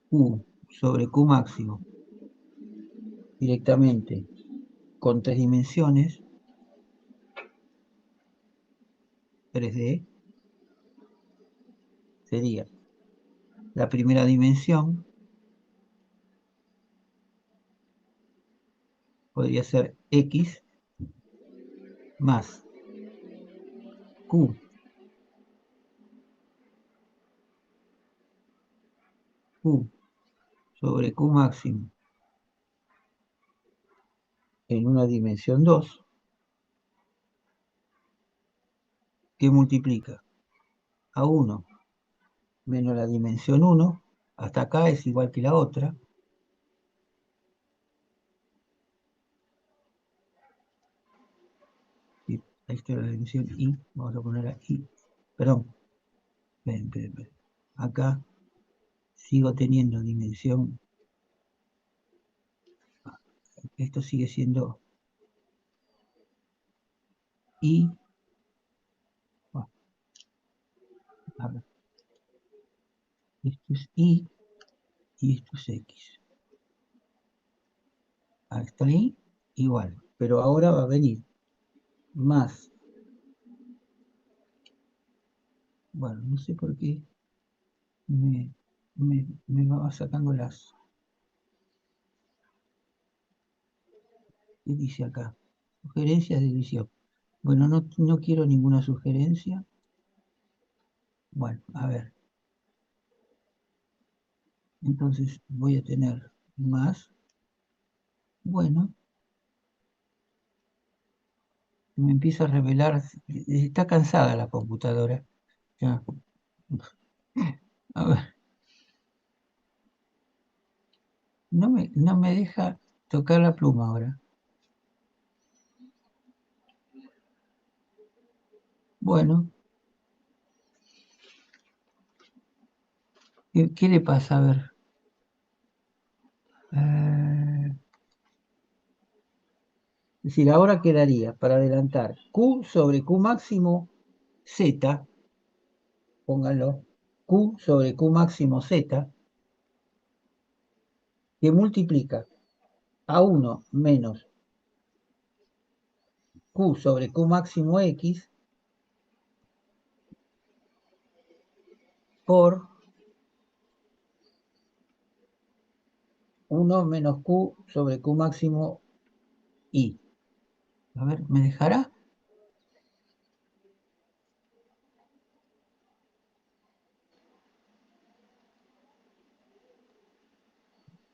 Q sobre Q máximo. Directamente con 3 dimensiones. 3D. Sería la primera dimensión. Podría ser X más Q sobre Q máximo en una dimensión 2, que multiplica a 1 menos la dimensión 1, hasta acá es igual que la otra. Y ahí está la dimensión Y, vamos a poner aquí, perdón, ven. Acá sigo teniendo dimensión, esto sigue siendo Y, a ver, esto es Y y esto es X. Hasta ahí igual, pero ahora va a venir más, bueno, no sé por qué me va sacando las, ¿qué dice acá? Sugerencias de edición. Bueno, no quiero ninguna sugerencia. Bueno, a ver. Entonces voy a tener más. Bueno, me empieza a revelar. Está cansada la computadora. Ya. A ver, no me deja tocar la pluma ahora. Bueno, ¿qué le pasa? A ver. Es decir, ahora quedaría para adelantar Q sobre Q máximo Z, pónganlo, Q sobre Q máximo Z, que multiplica a 1 menos Q sobre Q máximo X por 1 menos Q sobre Q máximo Y. A ver, ¿me dejará?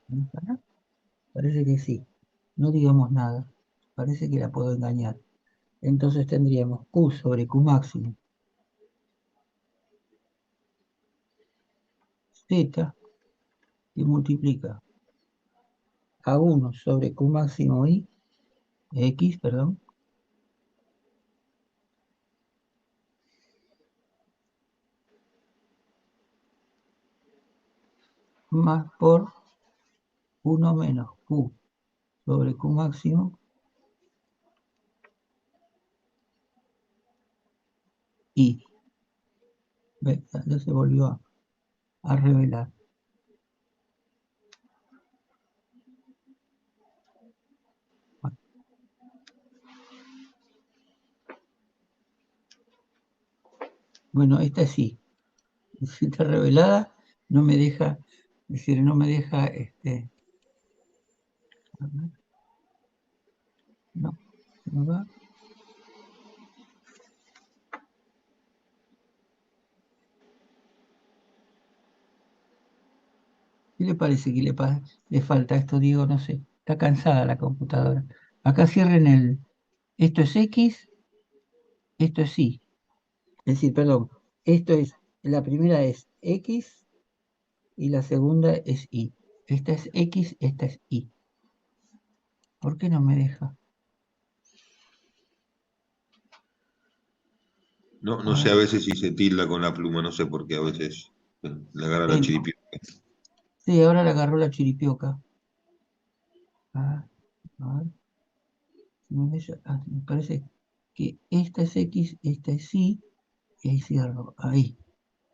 ¿Me dejará? Parece que sí. No digamos nada. Parece que la puedo engañar. Entonces tendríamos Q sobre Q máximo Z, que multiplica a 1 sobre Q máximo Y, X, perdón, más por 1 menos Q sobre Q máximo Y. ¿Ve? Ya se volvió a revelar. Bueno, Bueno, esta sí. Está revelada, no me deja, es decir, no me deja, a ver, no, no va. ¿Qué le parece que le falta a esto, Diego? No sé, está cansada la computadora. Acá cierren esto es X, esto es Y. Es decir, perdón, la primera es X y la segunda es Y. Esta es X, esta es Y. ¿Por qué no me deja? No sé a veces si se tilda con la pluma, no sé por qué a veces le agarra la En- chiripita. sí, ahora le agarró la chiripioca. Ah, a ver, me parece que esta es X, esta es Y, y ahí cierro, ahí.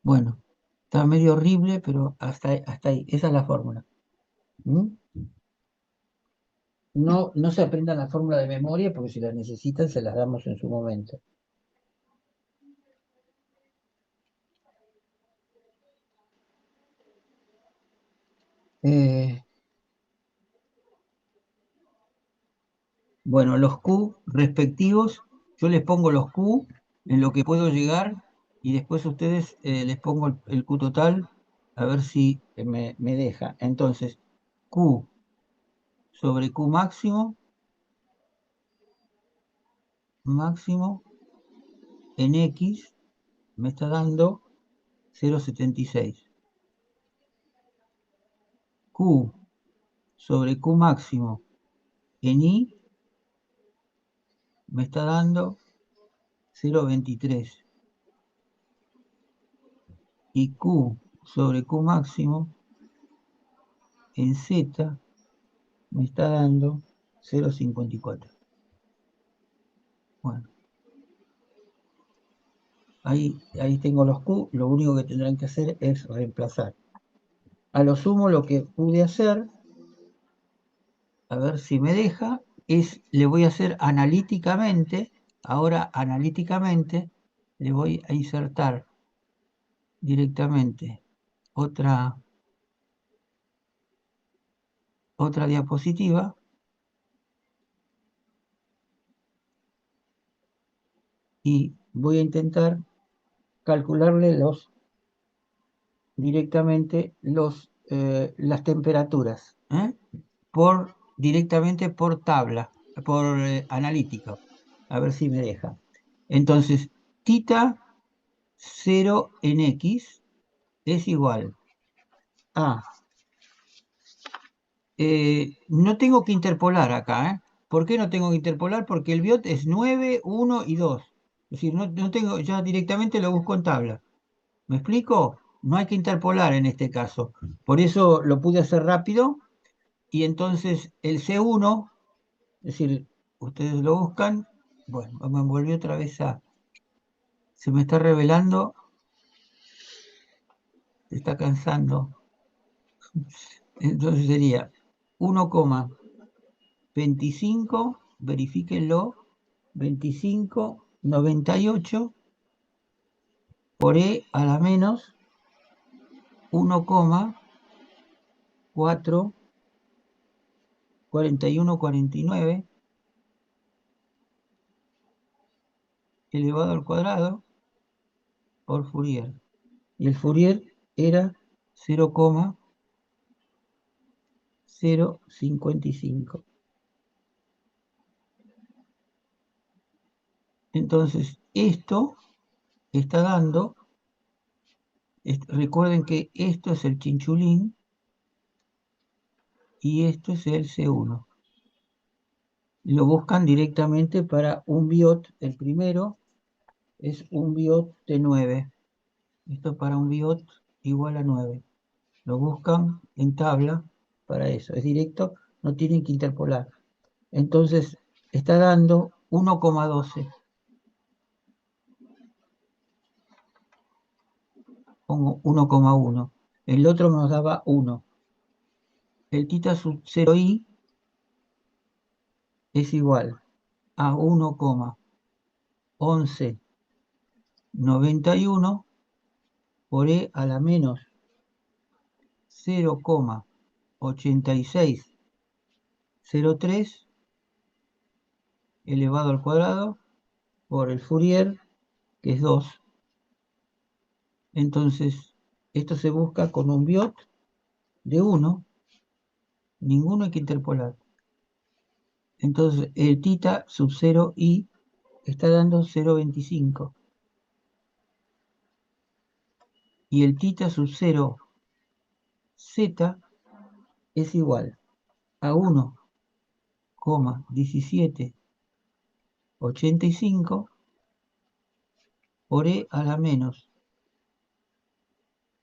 Bueno, está medio horrible, pero hasta ahí. Esa es la fórmula. ¿Mm? No, no se aprendan la fórmula de memoria porque si la necesitan se las damos en su momento. Eh, bueno, los Q respectivos, yo les pongo los Q en lo que puedo llegar y después a ustedes les pongo el Q total a ver si me deja. Entonces, Q sobre Q máximo en X me está dando 0,76. Q sobre Q máximo en Y me está dando 0,23. Y Q sobre Q máximo en Z me está dando 0,54. Bueno, ahí tengo los Q, lo único que tendrán que hacer es reemplazar. A lo sumo lo que pude hacer, a ver si me deja, le voy a hacer analíticamente, ahora analíticamente le voy a insertar directamente otra diapositiva y voy a intentar calcularle directamente las temperaturas, directamente por tabla, por analítica. A ver si me deja. Entonces, tita 0 en X es igual a... no tengo que interpolar acá, ¿eh? ¿Por qué no tengo que interpolar? Porque el biot es 9, 1 y 2. Es decir, no tengo, ya directamente lo busco en tabla. ¿Me explico? No hay que interpolar en este caso. Por eso lo pude hacer rápido y entonces el C1, es decir, ustedes lo buscan, bueno, me volvió otra vez se me está revelando, se está cansando. Entonces sería 1,25, verifíquenlo, 25,98 por E a la menos 1,44149 elevado al cuadrado por Fourier. Y el Fourier era 0,055. Entonces, esto está dando, recuerden que esto es el chinchulín y esto es el C1. Lo buscan directamente para un biot, el primero es un biot de 9. Esto para un biot igual a 9. Lo buscan en tabla para eso. Es directo, no tienen que interpolar. Entonces, está dando 1,12. Pongo 1,1. El otro nos daba 1. El tita sub 0i es igual a 1,11 91 por E a la menos 0,8603 elevado al cuadrado por el Fourier, que es 2. Entonces, esto se busca con un biot de 1, ninguno hay que interpolar. Entonces, el tita sub 0 i está dando 0,25. Y el tita sub 0 z es igual a 1,1785 por E a la menos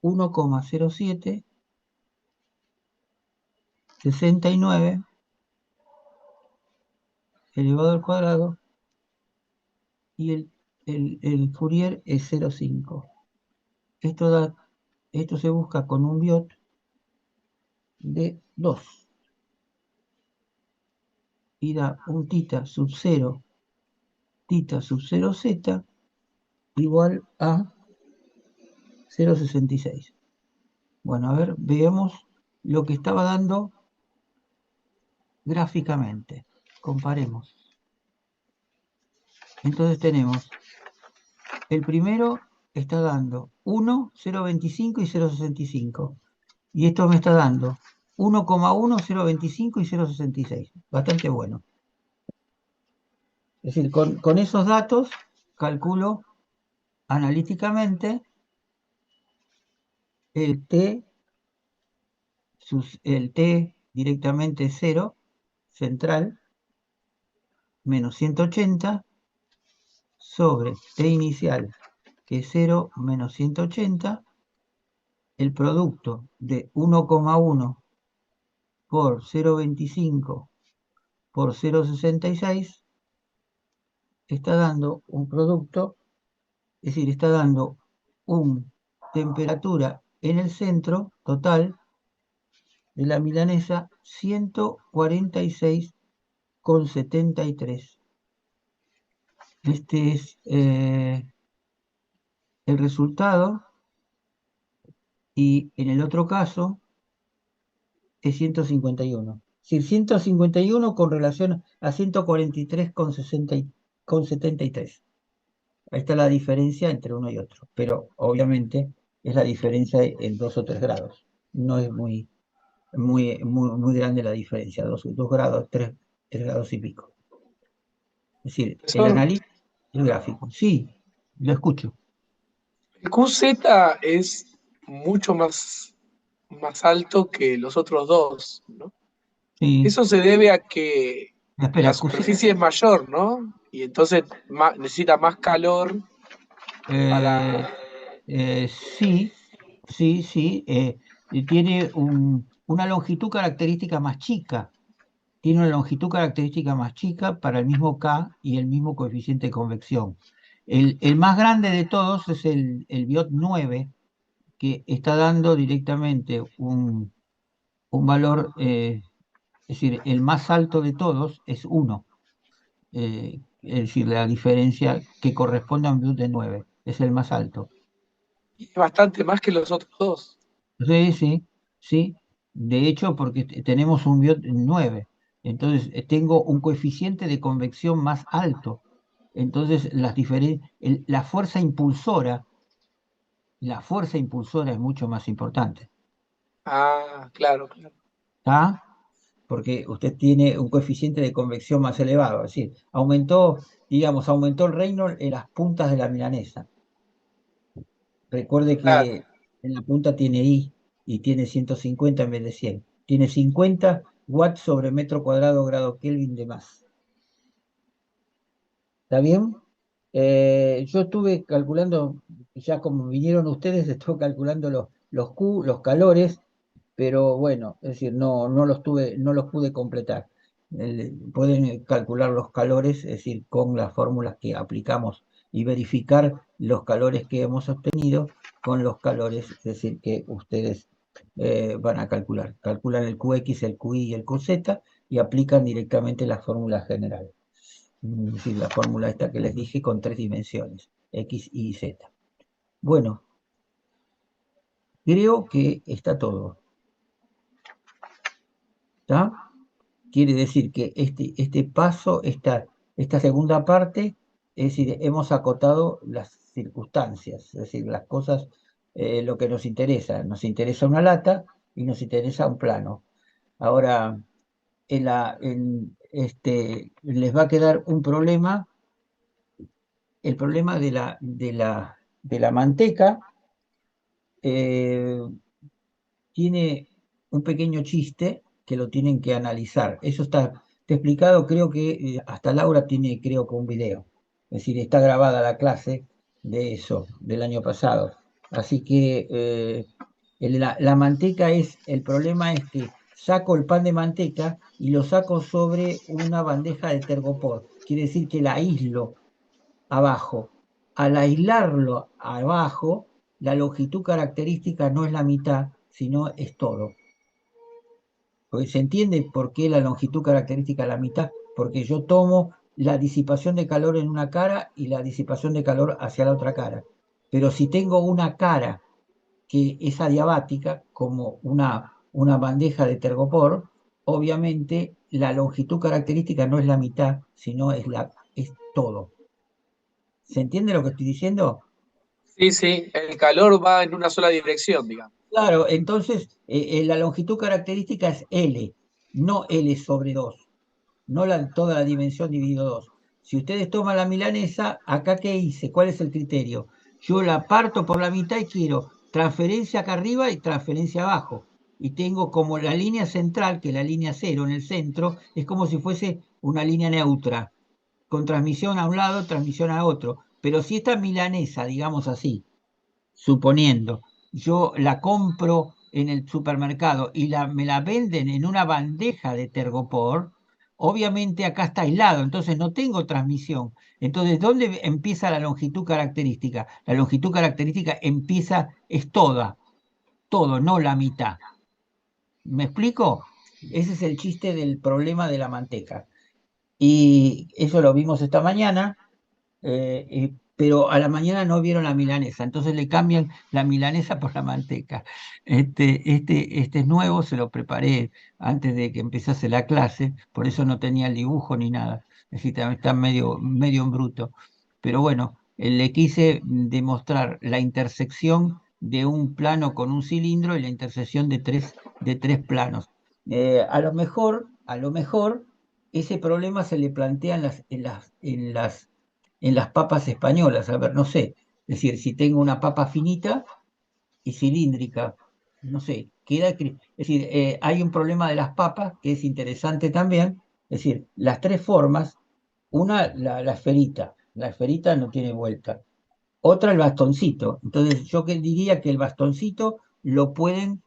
1,0769 elevado al cuadrado, y el Fourier es 0,5. Esto se busca con un biot de 2 y da un tita sub 0 z igual a 0,66. Bueno, a ver, veamos lo que estaba dando gráficamente. Comparemos. Entonces tenemos, el primero está dando 1, 0,25 y 0,65. Y esto me está dando 1,1, 0,25 y 0,66. Bastante bueno. Es decir, con esos datos calculo analíticamente el T directamente 0, central, menos 180, sobre T inicial, que es 0 menos 180, el producto de 1,1 por 0,25 por 0,66 está dando un producto, es decir, está dando una temperatura en el centro total de la milanesa 146,73. Este es el resultado, y en el otro caso es 151. Es decir, 151 con relación a 143,73. Ahí está la diferencia entre uno y otro, pero obviamente es la diferencia en 2 o 3 grados. No es muy grande la diferencia, 2 grados, 3 grados y pico. Es decir, el Profesor, análisis y el gráfico. Sí, lo escucho. el QZ es mucho más alto que los otros dos, ¿no? Sí. Eso se debe a que Espera, la superficie es mayor, ¿no? Y entonces necesita más calor para... sí, sí. Y tiene una longitud característica más chica. Tiene una longitud característica más chica para el mismo K y el mismo coeficiente de convección. El más grande de todos es el BIOT 9, que está dando directamente un valor, es decir, el más alto de todos es 1. Es decir, la diferencia que corresponde a un BIOT de 9 es el más alto. Es bastante más que los otros dos. Sí. De hecho, porque tenemos un BIOT 9. Entonces, tengo un coeficiente de convección más alto. Entonces, la fuerza impulsora es mucho más importante. Ah, claro. ¿Está? Porque usted tiene un coeficiente de convección más elevado. Es decir, aumentó el Reynolds en las puntas de la milanesa. Recuerde Claro. que en la punta tiene I y tiene 150 en vez de 100. Tiene 50 watts sobre metro cuadrado grado Kelvin de más. ¿Está bien? Yo estuve calculando, ya como vinieron ustedes, estuve calculando los Q, los calores, pero bueno, es decir, no los pude completar. Pueden calcular los calores, es decir, con las fórmulas que aplicamos, y verificar los calores que hemos obtenido con los calores, es decir, que ustedes van a calcular. Calculan el QX, el QI y el QZ y aplican directamente las fórmulas generales. Es decir, la fórmula esta que les dije con 3 dimensiones. X, Y, Z. Bueno, creo que está todo. ¿Está? Quiere decir que este paso, esta segunda parte, es decir, hemos acotado las circunstancias, es decir, las cosas, lo que nos interesa. Nos interesa una lata y nos interesa un plano. Ahora, les va a quedar un problema, el problema de la manteca. Tiene un pequeño chiste que lo tienen que analizar. Eso está explicado, creo que hasta Laura tiene, creo que un video. Es decir, está grabada la clase de eso, del año pasado. Así que la manteca el problema es que saco el pan de manteca y lo saco sobre una bandeja de tergopor. Quiere decir que la aíslo abajo. Al aislarlo abajo, la longitud característica no es la mitad, sino es todo. Porque se entiende por qué la longitud característica es la mitad, porque yo tomo la disipación de calor en una cara y la disipación de calor hacia la otra cara. Pero si tengo una cara que es adiabática, como una bandeja de tergopor, obviamente la longitud característica no es la mitad, sino es todo. ¿Se entiende lo que estoy diciendo? Sí, sí, el calor va en una sola dirección, digamos. Claro, entonces la longitud característica es L, no L sobre 2, no toda la dimensión dividido 2. Si ustedes toman la milanesa, ¿acá qué hice? ¿Cuál es el criterio? Yo la parto por la mitad y quiero transferencia acá arriba y transferencia abajo. Y tengo como la línea central, que es la línea 0 en el centro, es como si fuese una línea neutra, con transmisión a un lado, transmisión a otro. Pero si esta milanesa, digamos así, suponiendo, yo la compro en el supermercado y me la venden en una bandeja de tergopor, obviamente acá está aislado, entonces no tengo transmisión. Entonces, ¿dónde empieza la longitud característica? La longitud característica es todo, no la mitad. ¿Me explico? Ese es el chiste del problema de la manteca. Y eso lo vimos esta mañana. Pero a la mañana no vieron la milanesa, entonces le cambian la milanesa por la manteca. Este es nuevo, se lo preparé antes de que empezase la clase, por eso no tenía el dibujo ni nada, es decir, está medio en bruto. Pero bueno, le quise demostrar la intersección de un plano con un cilindro y la intersección de tres planos. A lo mejor, ese problema se le plantea en las papas españolas. A ver, no sé. Es decir, si tengo una papa finita y cilíndrica, no sé, es decir, hay un problema de las papas que es interesante también. Es decir, las tres formas, una, la esferita no tiene vuelta. Otra, el bastoncito. Entonces, yo diría que el bastoncito lo pueden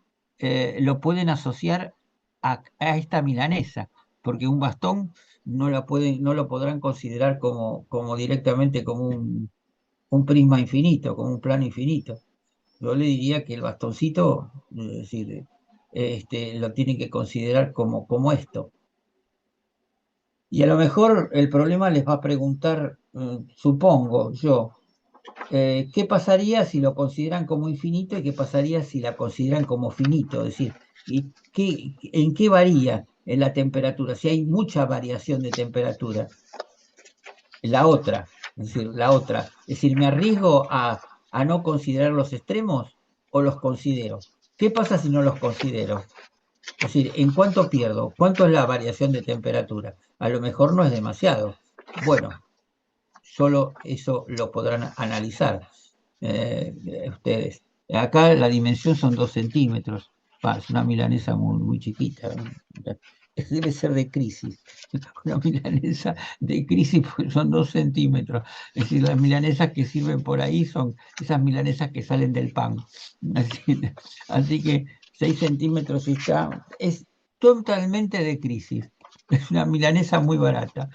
asociar a esta milanesa, porque un bastón no lo podrán considerar como directamente como un prisma infinito, como un plano infinito. Yo le diría que el bastoncito, es decir, lo tienen que considerar como esto. Y a lo mejor el problema les va a preguntar, supongo yo, ¿qué pasaría si lo consideran como infinito y qué pasaría si la consideran como finito? Es decir, ¿en qué varía en la temperatura? Si hay mucha variación de temperatura. La otra. Es decir, ¿me arriesgo a no considerar los extremos o los considero? ¿Qué pasa si no los considero? Es decir, ¿en cuánto pierdo? ¿Cuánto es la variación de temperatura? A lo mejor no es demasiado. Bueno, solo eso lo podrán analizar ustedes. Acá la dimensión son 2 centímetros. Es una milanesa muy chiquita. Debe ser de crisis. Una milanesa de crisis porque son 2 centímetros. Es decir, las milanesas que sirven por ahí son esas milanesas que salen del pan. Así que 6 centímetros es totalmente de crisis. Es una milanesa muy barata.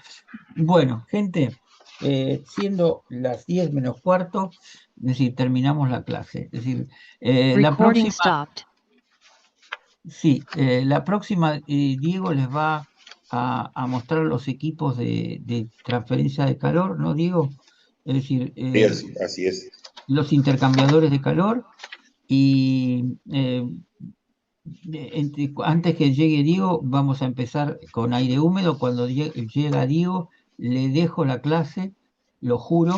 Bueno, gente, siendo las 10 menos cuarto, es decir, terminamos la clase. Es decir, la próxima, la próxima, Diego les va a mostrar los equipos de transferencia de calor, ¿no, Diego? es decir, Sí, así es. los intercambiadores de calor y antes que llegue Diego, vamos a empezar con aire húmedo. Cuando llega Diego, le dejo la clase, lo juro,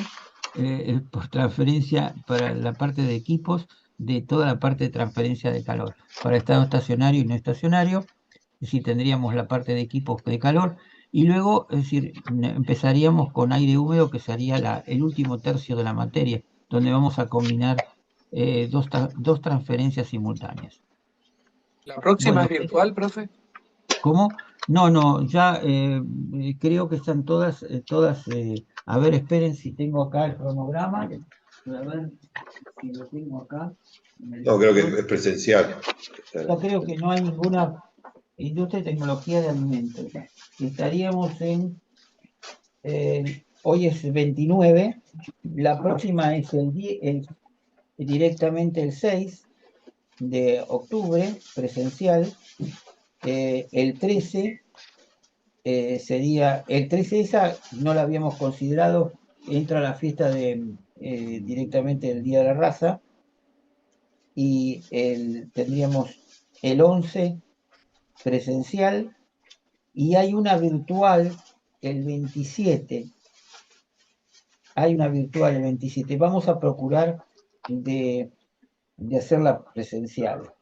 por transferencia para la parte de equipos, de toda la parte de transferencia de calor, para estado estacionario y no estacionario. Es decir, tendríamos la parte de equipos de calor y luego, es decir, empezaríamos con aire húmedo, que sería el último tercio de la materia, donde vamos a combinar dos transferencias simultáneas. ¿La próxima Bueno, es virtual, profe? ¿cómo? No, ya creo que están todas, a ver, esperen si tengo acá el cronograma, a ver si lo tengo acá. No, creo que es presencial. Yo creo que no hay ninguna industria de tecnología de alimentos. Estaríamos hoy es 29, la próxima es directamente el 6 de octubre, presencial. El 13 sería, el 13 esa no la habíamos considerado, entra la fiesta directamente del Día de la Raza, y tendríamos el 11 presencial, y hay una virtual el 27. Hay una virtual el 27. Vamos a procurar de hacerla presencial.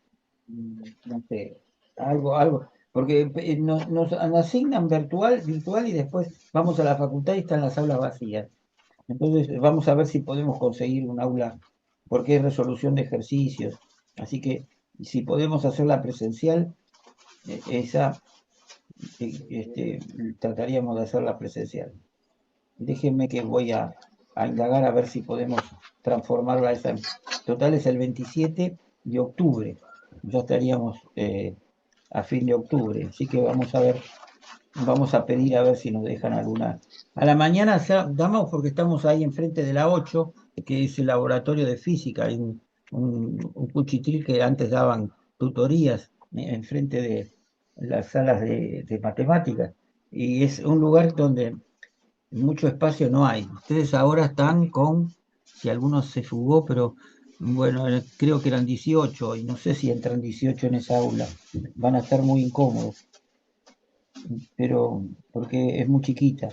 No sé, algo, porque nos asignan virtual y después vamos a la facultad y están las aulas vacías. Entonces vamos a ver si podemos conseguir un aula, porque es resolución de ejercicios. Así que si podemos hacerla presencial, esa trataríamos de hacerla presencial. Déjenme que voy a indagar a ver si podemos transformarla esa. Total es el 27 de octubre. Ya estaríamos a fin de octubre. Así que vamos a ver, vamos a pedir a ver si nos dejan alguna. A la mañana damos, porque estamos ahí enfrente de la 8, que es el laboratorio de física. Hay un cuchitril que antes daban tutorías enfrente de las salas de matemáticas. Y es un lugar donde mucho espacio no hay. Ustedes ahora están si alguno se fugó, pero bueno, creo que eran 18 y no sé si entran 18 en esa aula. Van a estar muy incómodos, pero porque es muy chiquita.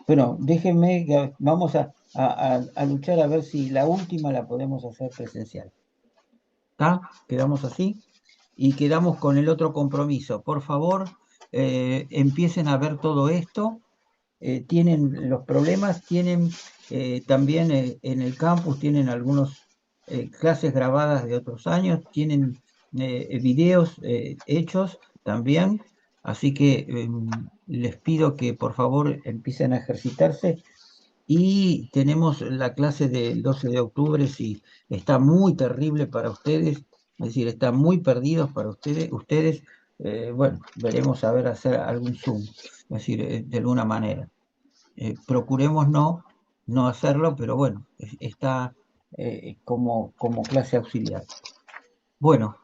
Bueno, déjenme, vamos a luchar a ver si la última la podemos hacer presencial. ¿Está? Quedamos así y quedamos con el otro compromiso. Por favor, empiecen a ver todo esto. Tienen los problemas, tienen también en el campus, tienen algunas clases grabadas de otros años, tienen videos hechos también, así que les pido que por favor empiecen a ejercitarse. Y tenemos la clase del 12 de octubre, si está muy terrible para ustedes, es decir, están muy perdidos para ustedes, bueno, veremos a ver hacer algún Zoom, es decir, de alguna manera. Procuremos no hacerlo, pero bueno, está como clase auxiliar. Bueno,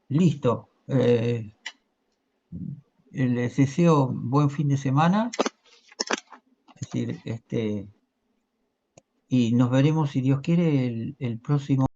listo. Les deseo buen fin de semana. Es decir, y nos veremos, si Dios quiere, el próximo.